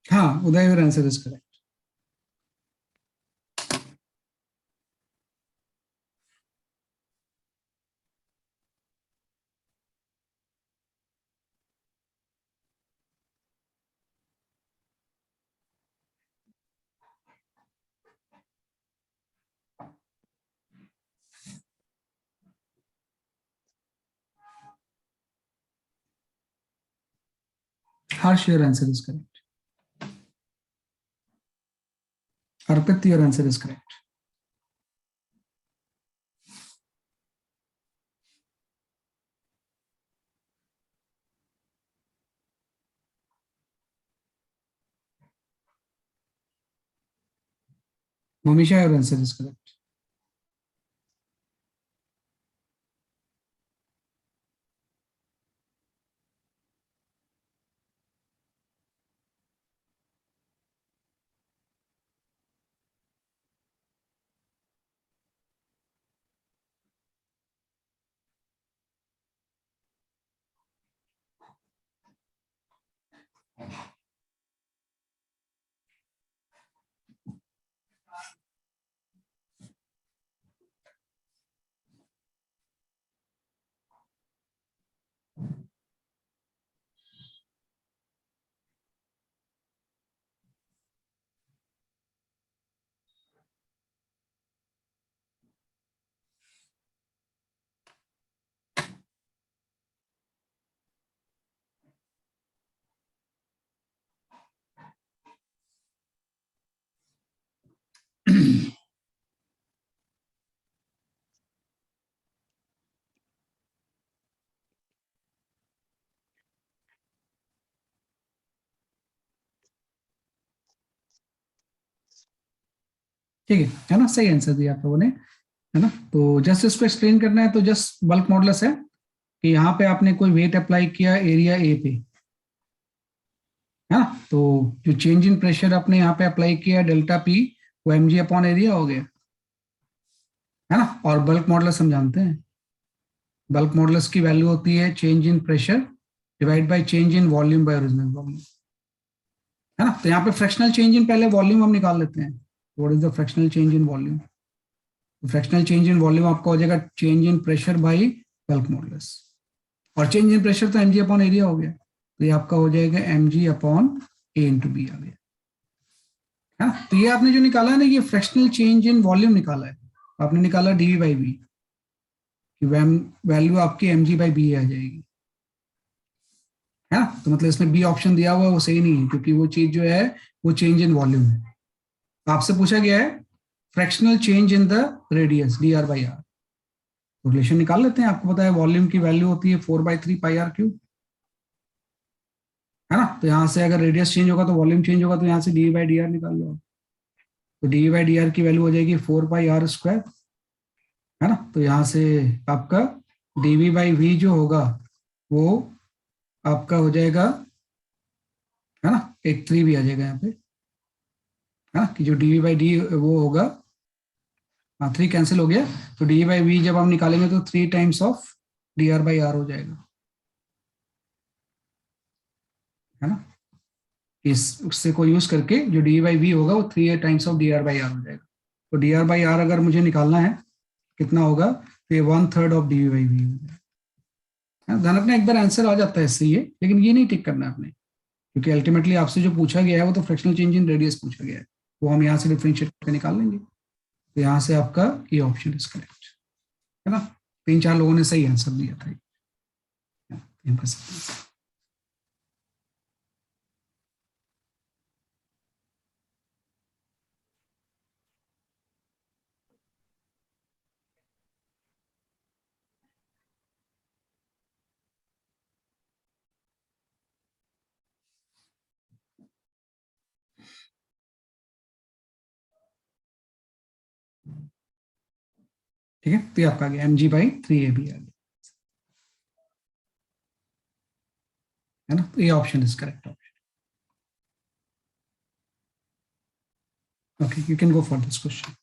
हाँ, Uday, your answer is correct. Harsh, your answer is correct. Arpit, your answer is correct. Momisha, your answer is correct. ठीक है ना, सही answer दिया आप लोगों ने, है ना। तो जस्ट इसको एक्सप्लेन करना है, तो जस्ट बल्क मॉडुलस है कि यहाँ पे आपने कोई वेट अप्लाई किया एरिया ए पे, है ना। तो जो चेंज इन प्रेशर आपने यहाँ पे अप्लाई किया डेल्टा पी, वो एम जी अपॉन एरिया हो गया, है ना। और बल्क मॉडुलस हम जानते हैं, बल्क मॉडुलस की वैल्यू होती है change in pressure divide by change in volume by original volume, है ना। तो यहाँ पे फ्रैक्शनल चेंज इन पहले वॉल्यूम हम निकाल लेते हैं। What is the fractional change in volume? Fractional change in volume आपका हो जाएगा change in pressure by bulk modulus, और चेंज इन प्रेशर तो एमजी अपॉन एरिया हो गया, तो ये आपका हो जाएगा एमजी अपॉन ए इंटू बी आ गया, है ना। तो ये आपने जो निकाला है ना, ये फ्रैक्शनल चेंज इन वॉल्यूम निकाला है, आपने निकाला डीवी बाई बी, वैल्यू आपकी एमजी बाई बी आ जाएगी, है ना। तो मतलब इसमें बी ऑप्शन दिया हुआ है वो सही नहीं है, क्योंकि वो चीज जो है वो चेंज इन वॉल्यूम है। आपसे पूछा गया है fractional change in the radius D R by R, तो रिलेशन निकाल लेते हैं। आपको पता है वॉल्यूम की वैल्यू होती है 4/3 पाई आर क्यूब, है ना। तो यहाँ से अगर रेडियस चेंज होगा तो वॉल्यूम चेंज होगा, तो यहाँ से डी बाई डी आर निकाल लो, तो डी बाई डी आर की वैल्यू हो जाएगी 4 πr², है ना। तो यहाँ से आपका डीवी बाई वी जो होगा वो आपका हो जाएगा, है ना, एक 3 भी आ जाएगा यहाँ पे, है ना, कि जो डीवी बाई डी वो होगा, हाँ 3 कैंसिल हो गया, तो डी बाई वी जब हम निकालेंगे तो 3 times of D R by R हो जाएगा, है ना। इस उससे को यूज करके जो डी बाई वी होगा वो 3 times of D R by R हो जाएगा। तो डी आर बाई आर अगर मुझे निकालना है कितना होगा, तो ये 1/3 ऑफ डी बाई वी होगा। ध्यान रखना, एक बार आंसर आ जाता है इससे ये, लेकिन ये नहीं टिक करना है आपने, क्योंकि अल्टीमेटली आपसे जो पूछा गया है वो तो फ्रैक्शनल चेंज इन रेडियस पूछा गया है, वो हम यहाँ से डिफरेंशिएट करके निकाल लेंगे। तो यहाँ से आपका ये ऑप्शन इज करेक्ट, है ना। 3-4 लोगों ने सही आंसर दिया था, ये कर सकते हैं। ठीक है, तो ये आपका आ गया mg बाई 3ab आ गया, है ना। तो ये option is correct option. Okay, you can go for this question.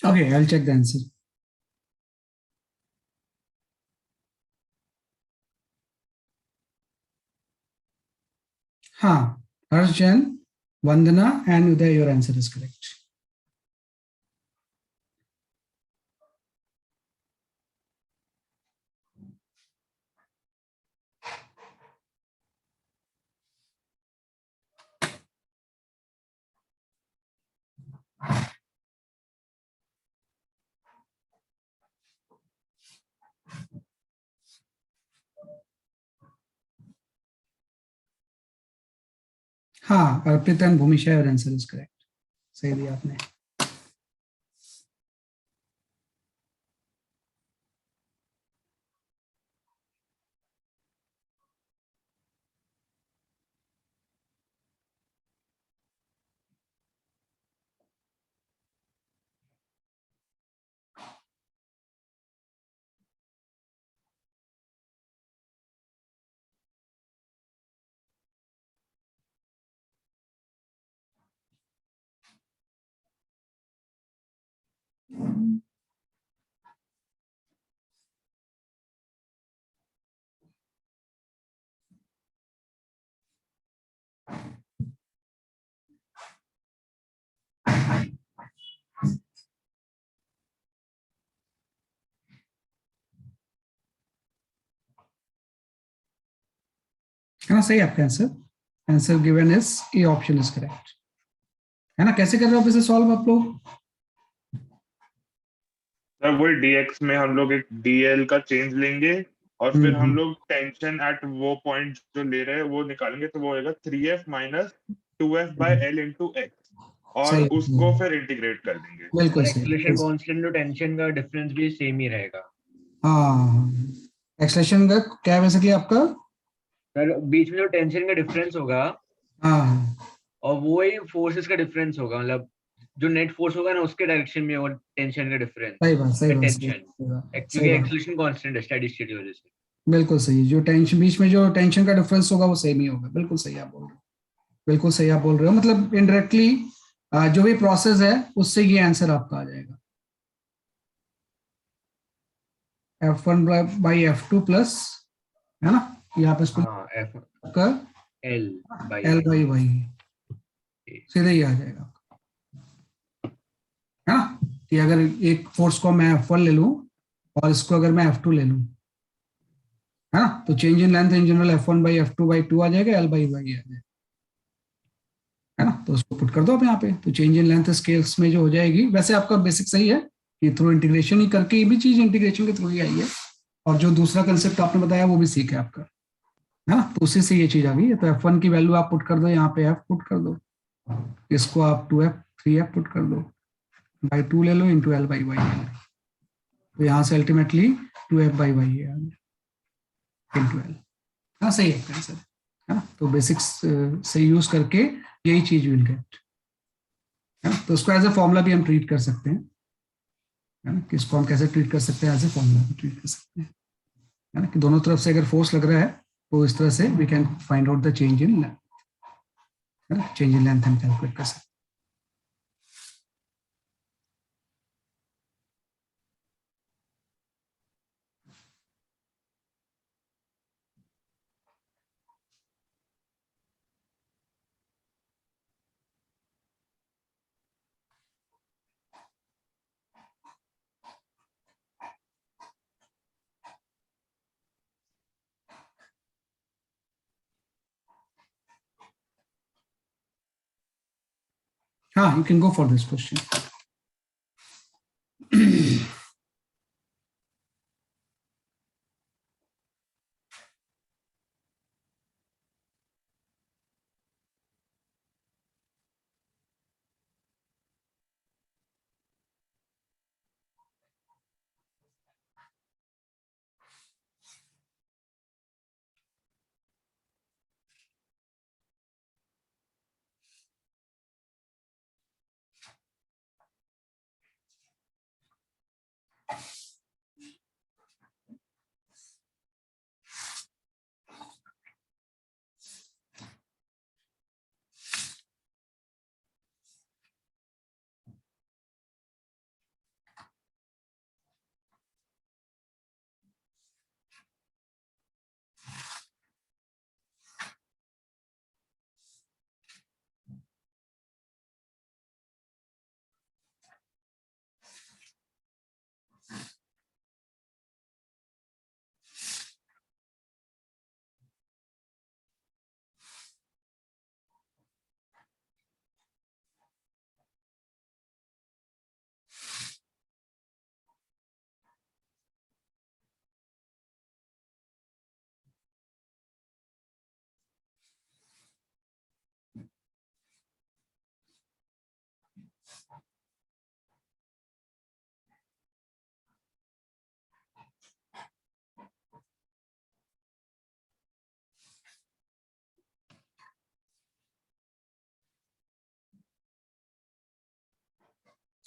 Okay, I'll check the answer. हाँ, हर्ष जैन, वंदना and Uday, your answer is correct. हाँ, Arpit and Bhumisha, your answer is correct. सही दिया आपने. है ना, सही आपका answer. Answer given is a, option is correct. है ना, कैसे कर रहे हो आप इसे सॉल्व आप लोग? सर वही dx में हम लोग एक dl का चेंज लेंगे और फिर हम लोग टेंशन एट वो पॉइंट जो ले रहे हैं वो निकालेंगे, तो वो होएगा 3f minus 2f by l into x और सही. उसको फिर इंटीग्रेट कर देंगे. बिल्कुल और सही. एक्सेलरेशन कांस्टेंट और टेंशन का डिफरेंस भी सेम ही रहेगा. हाँ, एक्सलेशन का क्या है बेसिकली आपका? सर बीच में जो टेंशन का डिफरेंस होगा हाँ, और वो ही फोर्सेस का डिफरेंस होगा, मतलब जो नेट फोर्स होगा ना उसके डायरेक्शन में होगा टेंशन का डिफरेंस. सही बात, सही बात, सही टेंशन बात, सही क्योंकि बात. एक्सेलरेशन कांस्टेंट है स्टेडी स्टेट की वजह से. बिल्कुल सही. जो टेंशन बीच में जो टेंशन का डिफरेंस होगा वो सेम ही होगा. बिल्कुल सही आप बोल रहे हो. बिल्कुल सही आप बोल रहे हो. मतलब इनडायरेक्टली जो भी प्रोसेस है उससे ये आंसर आपका आ जाएगा. F1 बाई F2 प्लस, है ना, यहाँ पे हाँ एफ आपका L by L by Y सीधे ही आ जाएगा. है ना, कि अगर एक फोर्स को मैं F1 ले लूं और इसको अगर मैं F2 ले लूं, है ना, तो change in length in general F1 by F2 by 2 आ जाएगा, L बाई वाई आ जाएगा. है ना, तो उसको पुट कर दो आप यहाँ पे, तो चेंज इन लेंथ स्केल्स में जो हो जाएगी. वैसे आपका बेसिक सही है कि थ्रू इंटीग्रेशन ही करके, ये भी चीज इंटीग्रेशन के थ्रू ही आई है. और जो दूसरा कंसेप्ट आपने बताया वो भी सीख है आपका. है ना, तो उसी से ये चीज आ गई है. तो F1 की वैल्यू आप पुट कर दो यहाँ पे, F पुट कर दो, इसको आप 2F 3F पुट कर दो, बाई 2 ले लो इंटू L बाई वाई ले लो. तो यहाँ से अल्टीमेटली 2F बाई वाई है इंटू L. हाँ सही है आंसर. है ना, तो बेसिक्स से यूज करके यही चीज विल गेट. है ना, तो उसको एज ए फॉर्मूला भी हम ट्रीट कर सकते हैं. है ना, कि इसको हम कैसे ट्रीट कर सकते हैं, एज ए फॉर्मूला भी ट्रीट कर सकते हैं. है ना, कि दोनों तरफ से अगर फोर्स लग रहा है तो इस तरह से we can find out the change in length. है ना, चेंज इन लेंथ हम कैलकुलेट कर सकते हैं. हाँ, you can go for this question.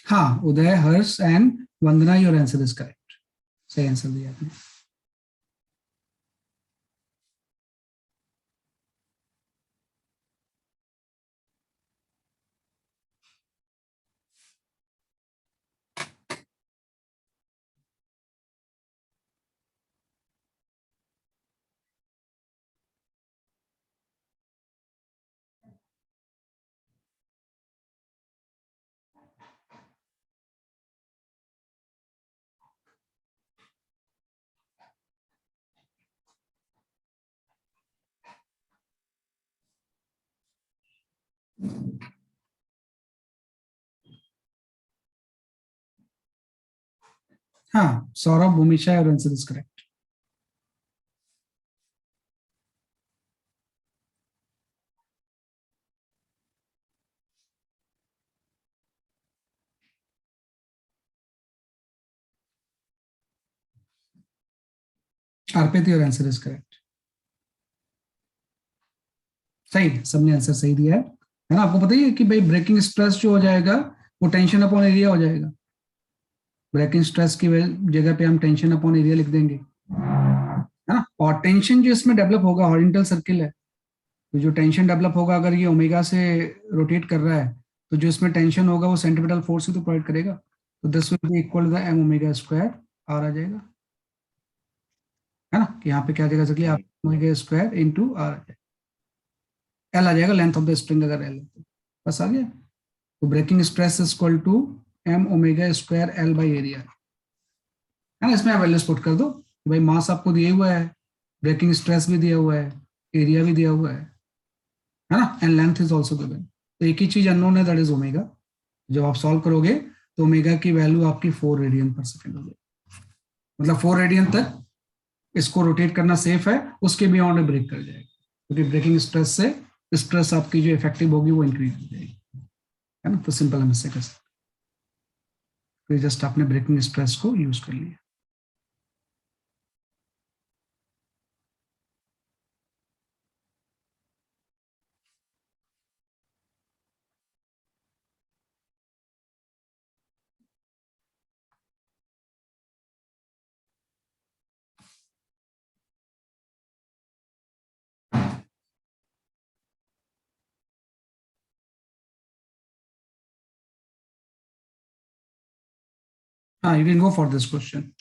हाँ, Uday, Harsh and Vandana, your answer is correct. सही आंसर दिया आपने। हाँ, Saurabh, Bhumisha, your answer is correct. Arpit, your answer is correct. सही है, सबने आंसर सही दिया है ना। आपको पता ही है कि भाई ब्रेकिंग स्ट्रेस जो हो जाएगा वो टेंशन अपॉन एरिया हो जाएगा। ब्रेकिंग स्ट्रेस की जगह पे हम टेंशन अपॉन एरिया लिख देंगे, है ना। और टेंशन जो इसमें डेवलप होगा, हॉरिजॉन्टल सर्किल है, तो जो टेंशन डेवलप होगा, अगर ये ओमेगा से रोटेट कर रहा है, तो जो इसमें टेंशन होगा वो सेंट्रीपिटल फोर्स ही तो प्रोवाइड करेगा। तो this will be equal to the M omega square R आ जाएगा, है ना। कि यहाँ पे क्या जगह सकती है, ओमेगा स्क्वायर इंटू आर आ जाएगा, एल आ जाएगा, लेंथ ऑफ द स्प्रिंग अगर एल है तो। बस आ गया। तो breaking stress is equal to M omega square L by area, है ना। इसमें आप वैल्यूज पुट कर दो कि भाई मास आपको दिया हुआ है, ब्रेकिंग स्ट्रेस भी दिया हुआ है, एरिया भी दिया हुआ है ना, and length is also given. तो एक ही चीज अननोन है, दैट इज ओमेगा। जब आप सॉल्व करोगे तो ओमेगा की वैल्यू आपकी 4 रेडियन पर सेकेंड हो जाएगी, मतलब 4 रेडियन तक इसको रोटेट करना सेफ है, उसके बियॉन्ड ब्रेक कर जाएगा, क्योंकि ब्रेकिंग स्ट्रेस से स्ट्रेस आपकी जो इफेक्टिव होगी वो इंक्रीज हो जाएगी, है ना। तो सिंपल हम इससे कर सकते, तो जस्ट आपने ब्रेकिंग स्ट्रेस को यूज कर लिया। हाँ, you can go for this question.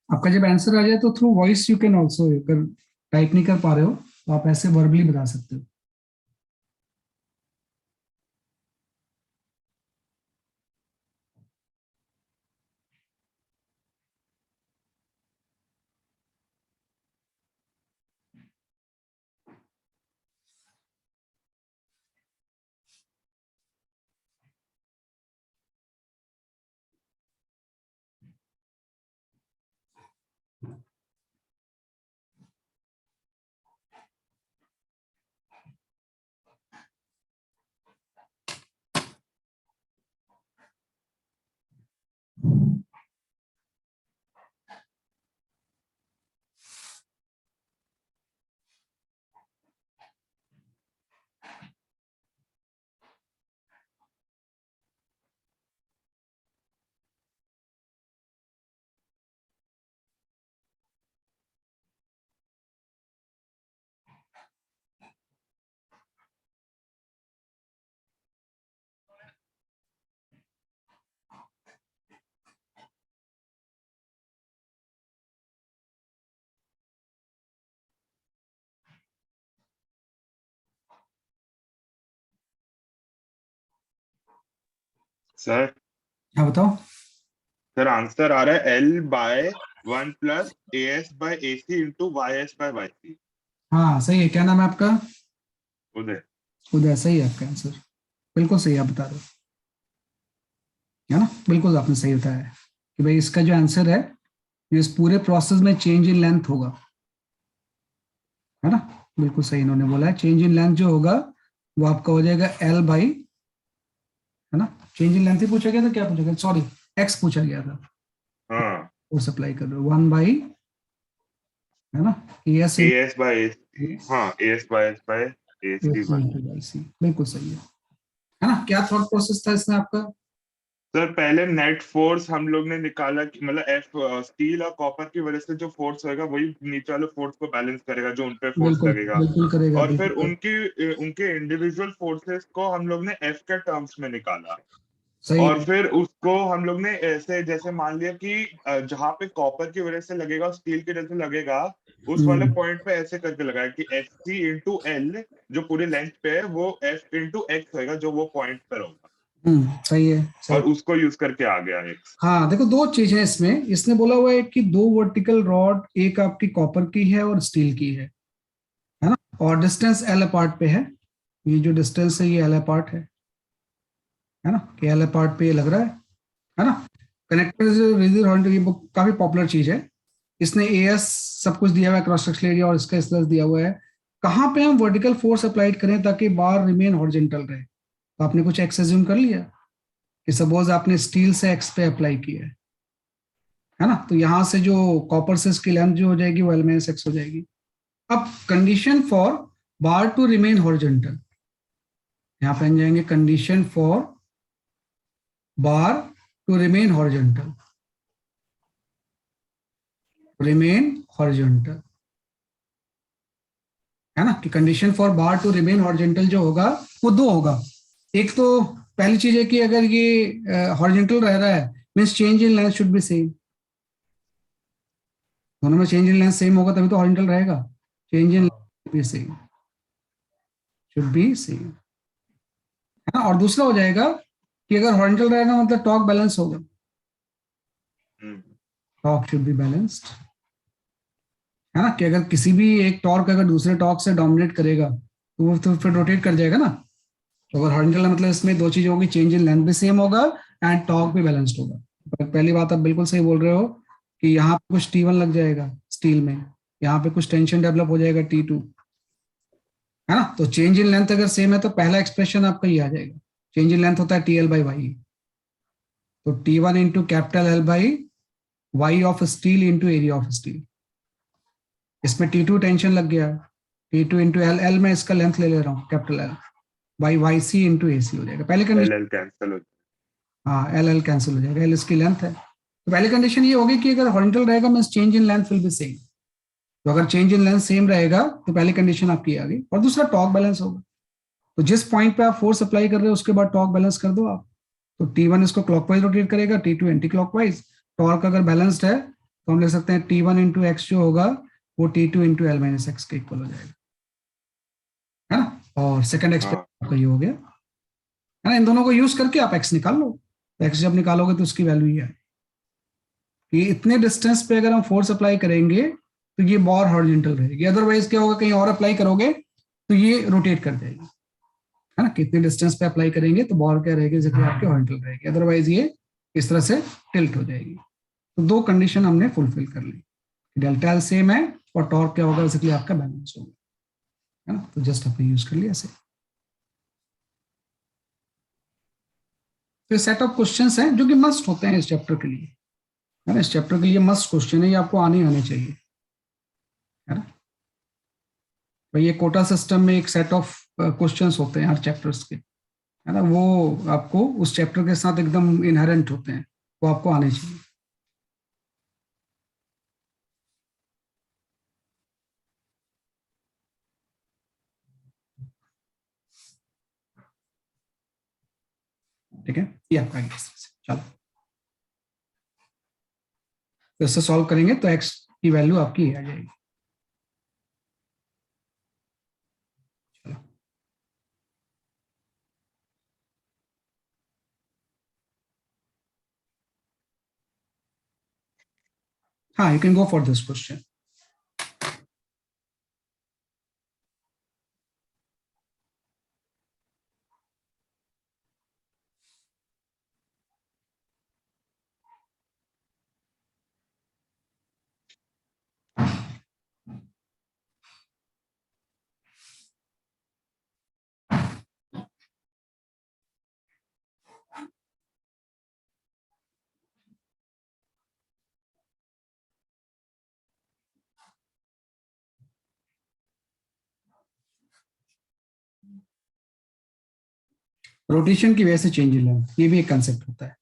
आपका जब आंसर आ जाए तो through voice you can also, अगर टाइप नहीं कर पा रहे हो तो आप ऐसे वर्बली बता सकते हो। सर हाँ बताओ। सर आंसर आ रहा है L by 1 plus AS by AC into YS by YC। हाँ सही है, क्या नाम है आपका? उदय। उदय, सही है आपका आंसर, बिल्कुल सही आप बता रहे हो, है ना, बिल्कुल आपने सही बताया है कि भाई इसका जो आंसर है, ये इस पूरे प्रोसेस में चेंज इन लेंथ होगा, है ना, बिल्कुल सही इन्होंने बोला है। चेंज इन लेंथ जो होगा वो आपका हो जाएगा L बाई, है ना, चेंज इन लेंथ ही पूछा गया था, क्या पूछा गया, सॉरी एक्स पूछा गया था, हाँ वो सप्लाई कर रहे हो 1 बाई, है ना, एस AS बाय AC, हाँ AS by S by AC by. बिल्कुल सही है ना। क्या थॉट प्रोसेस था इसमें आपका? सर पहले नेट फोर्स हम लोग ने निकाला कि मतलब एफ स्टील और कॉपर की वजह से जो फोर्स होगा वही नीचे वाले फोर्स को बैलेंस करेगा जो उन पे फोर्स बिल्कुल लगेगा। बिल्कुल करेगा, और फिर बिल्कुल करेगा। उनके इंडिविजुअल फोर्सेस को हम लोग ने एफ के टर्म्स में निकाला। सही और है। फिर उसको हम लोग ने ऐसे जैसे मान लिया कि जहां पे कॉपर की वजह से लगेगा स्टील की वजह से लगेगा उस वाले हम्म पॉइंट पे ऐसे करके लगाया कि एफ सी इंटू एल जो पूरी लेंथ पे है वो एफ इंटू एक्स होगा जो वो पॉइंट पर होगा। सही है, सही। और उसको यूज करके आ गया एक्स। हाँ देखो, दो चीज है इसमें, इसने बोला हुआ है कि दो वर्टिकल रॉड, एक आपकी कॉपर की है और स्टील की है ना, और डिस्टेंस एल अपार्ट पे है, ये जो डिस्टेंस है ये एल अपार्ट है ना, कि एल अपार्ट पे ये लग रहा है ना। कनेक्टर ये काफी पॉपुलर चीज है। इसने एएस सब कुछ दिया हुआ है, क्रॉस सेक्शनल एरिया, और इसका स्ट्रेस दिया हुआ है। कहाँ पे हम वर्टिकल फोर्स अप्लाइड करें ताकि बार रिमेन हॉरिजॉन्टल रहे, तो आपने कुछ एक्स एज्यूम कर लिया कि सपोज आपने स्टील से एक्स पे अप्लाई किया है ना, तो यहां से जो कॉपर से इसकी लेंथ जो हो जाएगी वो एल माइनस एक्स हो जाएगी। अब condition for bar to remain horizontal, यहाँ पे आ जाएंगे condition for bar to remain horizontal, remain horizontal, है ना, कि condition for bar to remain horizontal जो होगा वो दो होगा। एक तो पहली चीज है कि अगर ये हॉरिजॉन्टल रह रहा है means change in length should be same, दोनों में चेंज इन लेंथ सेम होगा तभी तो हॉरिजॉन्टल रहेगा, change in length B same, should be same, है ना। और दूसरा हो जाएगा कि अगर हॉरिजॉन्टल रहेगा मतलब टॉर्क बैलेंस होगा, टॉर्क शुड बी बैलेंस्ड, है ना, कि अगर किसी भी एक टॉर्क अगर दूसरे टॉर्क से डोमिनेट करेगा तो वो तो फिर रोटेट कर जाएगा ना। तो अगर हॉरिजॉन्टल मतलब इसमें दो चीजें होगी, चेंज इन लेंथ भी सेम होगा एंड टॉर्क भी बैलेंस्ड होगा। पर पहली बात आप बिल्कुल सही बोल रहे हो कि यहाँ पे कुछ T1 लग जाएगा स्टील में, यहाँ पे कुछ टेंशन डेवलप हो जाएगा T2, है ना। तो चेंज इन लेंथ अगर सेम है तो पहला एक्सप्रेशन आपका ये आ जाएगा, चेंज इन लेंथ होता है TL बाई वाई, तो T1 into capital L by Y of steel into area of steel. इसमें T2 टेंशन लग गया, T2 इंटू एल, एल में इसका लेंथ ले ले रहा हूँ capital L by Y C into A C हो जाएगा पहले कंडीशन। एल एल कैंसिल हो। हाँ एल एल कैंसिल हो जाएगा, एल इसकी लेंथ है। तो पहली कंडीशन ये होगी कि अगर हॉरिजॉन्टल रहेगा means change in length will be same, तो अगर चेंज इन लेंथ सेम रहेगा तो पहली कंडीशन आपकी आ गई। और दूसरा टॉर्क बैलेंस होगा, तो जिस पॉइंट पे आप फोर्स अप्लाई कर रहे हो उसके बाद टॉर्क बैलेंस कर दो आप, तो T1 इसको क्लॉकवाइज रोटेट करेगा, T2 एंटी क्लॉकवाइज। टॉर्क अगर बैलेंस्ड है तो हम ले सकते हैं T1 इंटू एक्स जो होगा वो T2 into L minus x के इक्वल हो जाएगा, है ना। और सेकंड एक्सप्रेशन आपका ये हो गया, है ना। इन दोनों को यूज करके आप एक्स निकाल लो, तो एक्स जब निकालोगे तो उसकी वैल्यू ये है कि इतने डिस्टेंस पे अगर हम फोर्स अप्लाई करेंगे तो ये बार हॉरिजॉन्टल रहेगी, अदरवाइज क्या होगा, कहीं और अप्लाई करोगे तो ये रोटेट कर जाएगी, है ना। कितने डिस्टेंस पे अप्लाई करेंगे तो बार क्या रहेगी, जैसे आपके हॉरिजॉन्टल रहेगी, अदरवाइज ये इस तरह से टिल्ट हो जाएगी। तो दो कंडीशन हमने फुलफिल कर ली, डेल्टा एल सेम है और टॉर्क क्या होगा बेसिकली आपका बैलेंस होगा, है ना। तो जस्ट आपने यूज कर लिया ऐसे। तो सेट ऑफ क्वेश्चंस हैं जो कि मस्ट होते हैं इस चैप्टर के लिए, है ना, इस चैप्टर के लिए मस्ट क्वेश्चन है, ये आपको आने आने चाहिए, है ना। भाई ये कोटा सिस्टम में एक सेट ऑफ क्वेश्चंस होते हैं हर चैप्टर्स के, है ना, वो आपको उस चैप्टर के साथ एकदम इनहेरेंट होते हैं, वो आपको आने चाहिए। ठीक है, ये आपका आगे इस तरह से चलो, तो इससे सॉल्व करेंगे तो एक्स की वैल्यू आपकी आ जाएगी। चलो हाँ, you can go for this question. Rotation की वजह से चेंज इन लेंथ, ये भी एक कंसेप्ट होता है.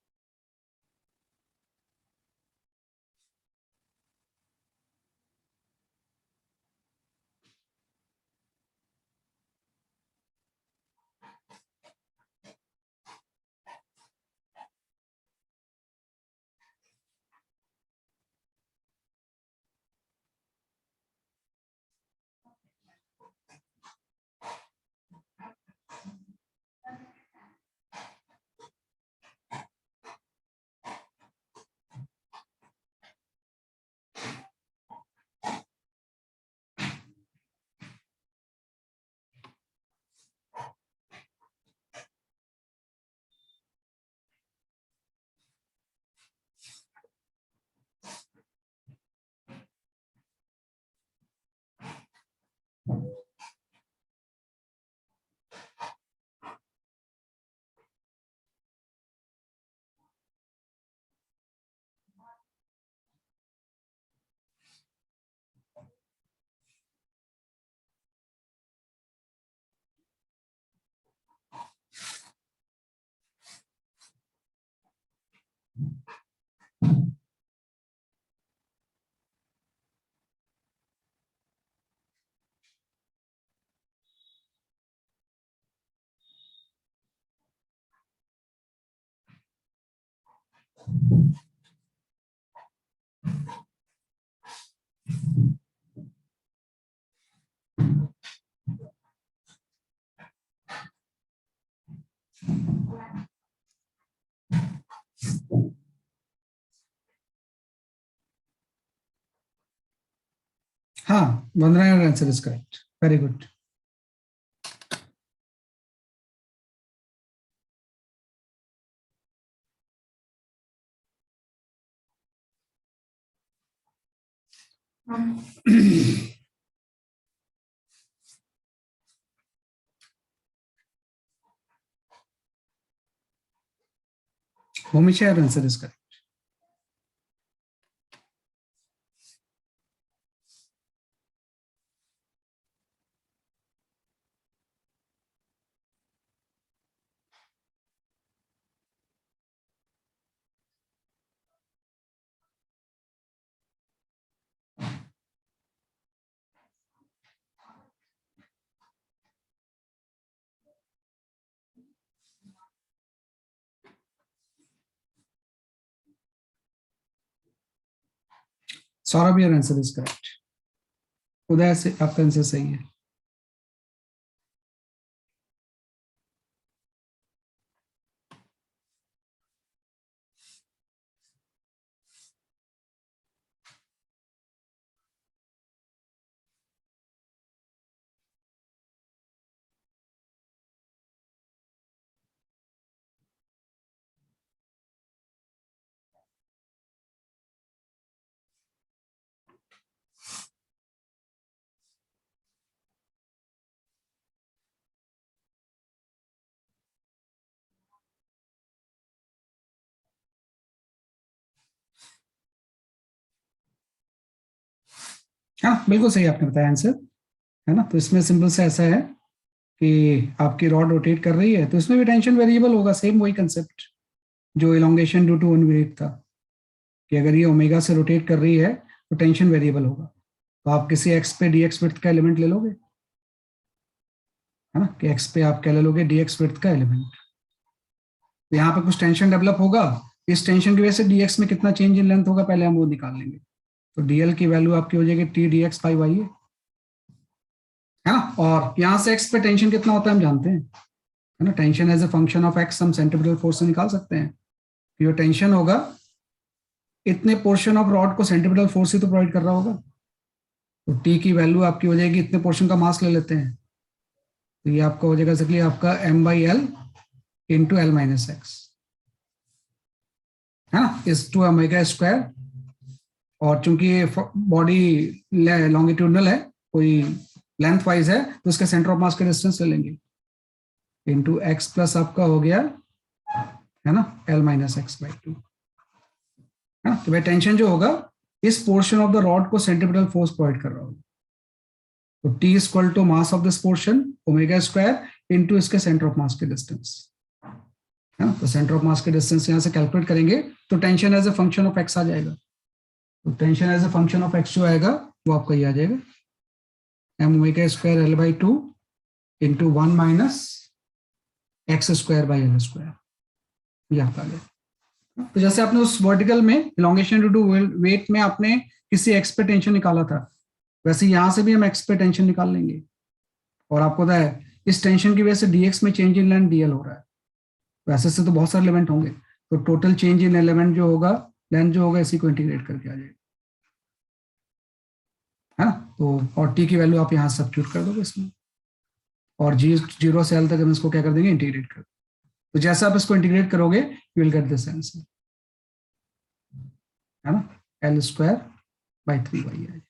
हाँ, Vandana, your answer is correct. Very good. Bhumisha, your answer is correct. Saurabh, your answer is correct. उदय से आपका आंसर सही है. हाँ, बिल्कुल सही आपने बताया आंसर, है ना. तो इसमें सिंपल से ऐसा है कि आपकी रॉड रोटेट कर रही है, तो इसमें भी टेंशन वेरिएबल होगा. सेम वही कंसेप्ट जो इलोंगेशन ड्यू टू अनवेट था, कि अगर ये ओमेगा से रोटेट कर रही है तो टेंशन वेरिएबल होगा. तो आप किसी एक्स पे डीएक्स विड्थ का एलिमेंट ले लोगे, है ना, कि एक्स पे आप क्या ले लोगे, डीएक्स विड्थ का एलिमेंट. तो यहाँ पे कुछ टेंशन डेवलप होगा, इस टेंशन की वजह से डीएक्स में कितना चेंज इन लेंथ होगा पहले हम वो निकाल लेंगे. तो डीएल की वैल्यू आपकी हो जाएगी टी डीएक्स बाई वाई, है ना. और यहाँ से एक्स पे टेंशन कितना होता है हम जानते हैं, है ना. Tension as a function of X हम सेंट्रीफ्यूगल फोर्स से निकाल सकते हैं. तो ये टेंशन होगा इतने पोर्शन ऑफ रॉड को सेंट्रीपिटल फोर्स ही तो प्रोवाइड कर रहा होगा। तो टी की वैल्यू आपकी हो जाएगी, इतने पोर्शन का मास ले लेते हैं, तो ये आपका हो जाएगा सिंपली आपका m/l into l minus x, है ना, इस टू ओमेगा स्क्वायर। और चूंकि ये बॉडी लॉन्गिट्यूडनल है, कोई लेंथ वाइज है, तो उसके सेंटर ऑफ मास का डिस्टेंस ले लेंगे, इंटू एक्स प्लस आपका हो गया, है ना, l माइनस एक्स बाई 2, है ना। तो भाई टेंशन जो होगा इस पोर्शन ऑफ द रॉड को सेंट्रीपिटल फोर्स प्रोवाइड कर रहा होगा। तो T is equal to mass of this portion omega square into इसके सेंटर ऑफ मास के डिस्टेंस, है ना। तो सेंटर ऑफ मास के डिस्टेंस यहां से कैलकुलेट करेंगे तो tension as a function of X आ जाएगा। तो tension as a function of X जो आएगा वो आपका ये आ जाएगा m omega square l by 2 into 1 minus X square by l square, ये आपका आ गया। तो जैसे आपने उस वर्टिकल में इलोंगेशन ड्यू टू वेट में आपने किसी एक्स पे टेंशन निकाला था, वैसे यहां से भी हम एक्स पे टेंशन निकाल लेंगे। और आपको पता है इस टेंशन की वजह से dx में चेंज इन लेंथ dl हो रहा है, वैसे से तो बहुत सारे एलिमेंट होंगे, तो टोटल चेंज इन एलिमेंट जो होगा, लेंथ जो होगा, इसी को इंटीग्रेट करके आ जाएगा, है ना। तो और t की वैल्यू आप यहाँ सब्स्टिट्यूट कर दोगे इसमें, और g 0 से l तक हम इसको क्या कर देंगे, इंटीग्रेट कर। तो जैसे आप इसको इंटीग्रेट करोगे you will get this answer, है ना, l स्क्वायर बाई 3y है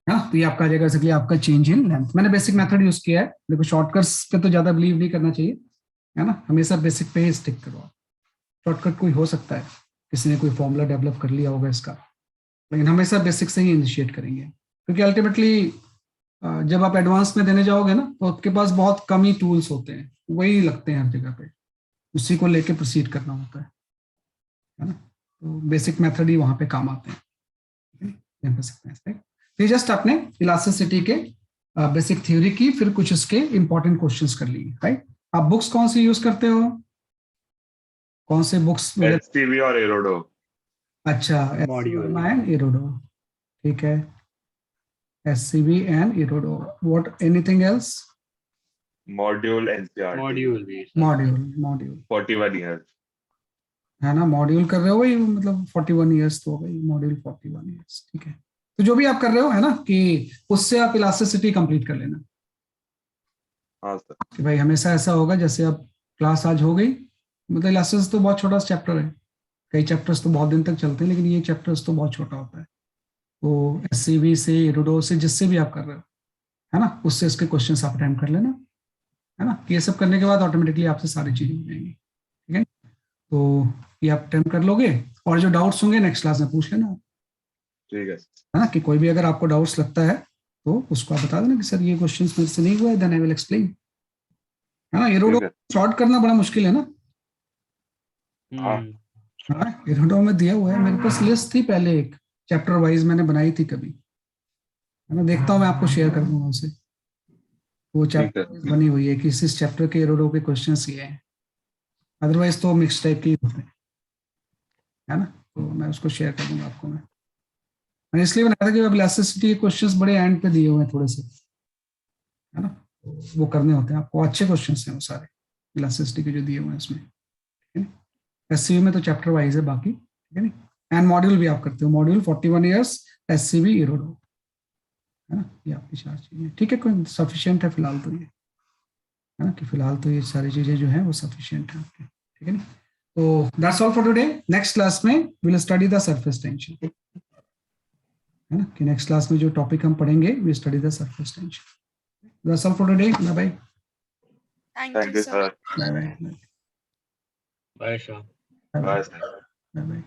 ना। तो ये आपका आ जाएगा इसलिए आपका चेंज इन लेंथ। मैंने बेसिक मेथड यूज किया है, देखो शॉर्टकट्स पे तो ज्यादा बिलीव नहीं करना चाहिए, है ना, हमेशा बेसिक पे ही स्टिक करो। शॉर्टकट कोई हो सकता है, किसी ने कोई फॉर्मूला डेवलप कर लिया होगा इसका, लेकिन हमेशा बेसिक से ही इनिशिएट करेंगे, क्योंकि अल्टीमेटली जब आप एडवांस में देने जाओगे ना तो आपके पास बहुत कम ही टूल्स होते हैं, वही लगते हैं हर जगह पे, उसी को लेके प्रोसीड करना होता है ना। तो बेसिक मेथड ही वहां पे काम आते हैं। ये जस्ट आपने इलास्टिसिटी के बेसिक थ्योरी की, फिर कुछ इसके इंपॉर्टेंट क्वेश्चंस कर लिए, राइट। आप बुक्स कौन सी यूज करते हो, कौन से बुक्स? एससीबी और एरोडो। अच्छा, Module. एंड एरोडो, ठीक है, SCB and एरोडो। What anything else? Module NCERT. Module भी मॉड्यूल 41 इयर्स। है ना, मॉड्यूल कर रहे हो भाई, मतलब 41 इयर्स तो हो गई, मॉड्यूल 41 इयर्स, ठीक है। तो जो भी आप कर रहे हो, है ना, कि उससे आप इलास्टिसिटी कंप्लीट कर लेना। हाँ सर। कि भाई हमेशा ऐसा होगा, जैसे अब क्लास आज हो गई, मतलब इलास्टिसिटी तो बहुत छोटा चैप्टर है, कई चैप्टर्स तो बहुत दिन तक चलते हैं, लेकिन ये चैप्टर्स तो बहुत छोटा होता है। तो SCB से, एरोडो से, जिससे भी आप कर रहे हो, है ना, उससे इसके क्वेश्चंस आप अटेम्प्ट कर लेना, है ना। ये सब करने के बाद ऑटोमेटिकली आपसे सारी चीजें हो जाएंगी, ठीक है। तो ये आप अटेम्प्ट कर लोगे, और जो डाउट्स होंगे नेक्स्ट क्लास में पूछ लेना, ठीक है। है ना। कि कोई भी अगर आपको डाउट्स लगता है तो उसको आप बता देना कि सर ये क्वेश्चन मेरे से नहीं हुआ है, देन आई विल एक्सप्लेन, है ना। एरोडो ठीक है। शॉर्ट करना बड़ा मुश्किल है ना। हाँ। हाँ, एरोडो में दिया हुआ है, मेरे पास लिस्ट थी पहले, एक चैप्टर वाइज मैंने बनाई थी कभी, है ना, देखता हूँ मैं आपको शेयर कर दूंगा उसे, वो ठीक है। चैप्टर बनी हुई है कि इस चैप्टर के एरोडो के क्वेश्चंस ये हैं, अदरवाइज तो मिक्स टाइप के होते हैं, है ना। तो मैं उसको शेयर कर दूंगा आपको। मैंने इसलिए बनाया था कि इलास्टिसिटी के क्वेश्चंस बड़े एंड पे दिए हुए हैं थोड़े से, है ना, वो करने होते हैं आपको, अच्छे क्वेश्चंस हैं वो सारे इलास्टिसिटी के जो दिए हुए हैं उसमें। SCB में तो चैप्टर वाइज है बाकी, ठीक है ना। एंड मॉड्यूल भी आप करते हो, मॉड्यूल 41 इयर्स, SCB, एरोडो, है ना, ये आपकी 4 चीजें, ठीक है। कोई सफिशियंट है फिलहाल तो ये, है ना, कि फिलहाल तो ये सारी चीजें जो है वो सफिशियंट है आपके, ठीक है ना। तो that's all for today. Next class में we will study the surface tension, है ना, कि नेक्स्ट क्लास में जो टॉपिक हम पढ़ेंगे we study the surface tension. That's all for today. Bye bye. Thank you sir. Bye bye. Bye Shah. Bye sir. Bye bye.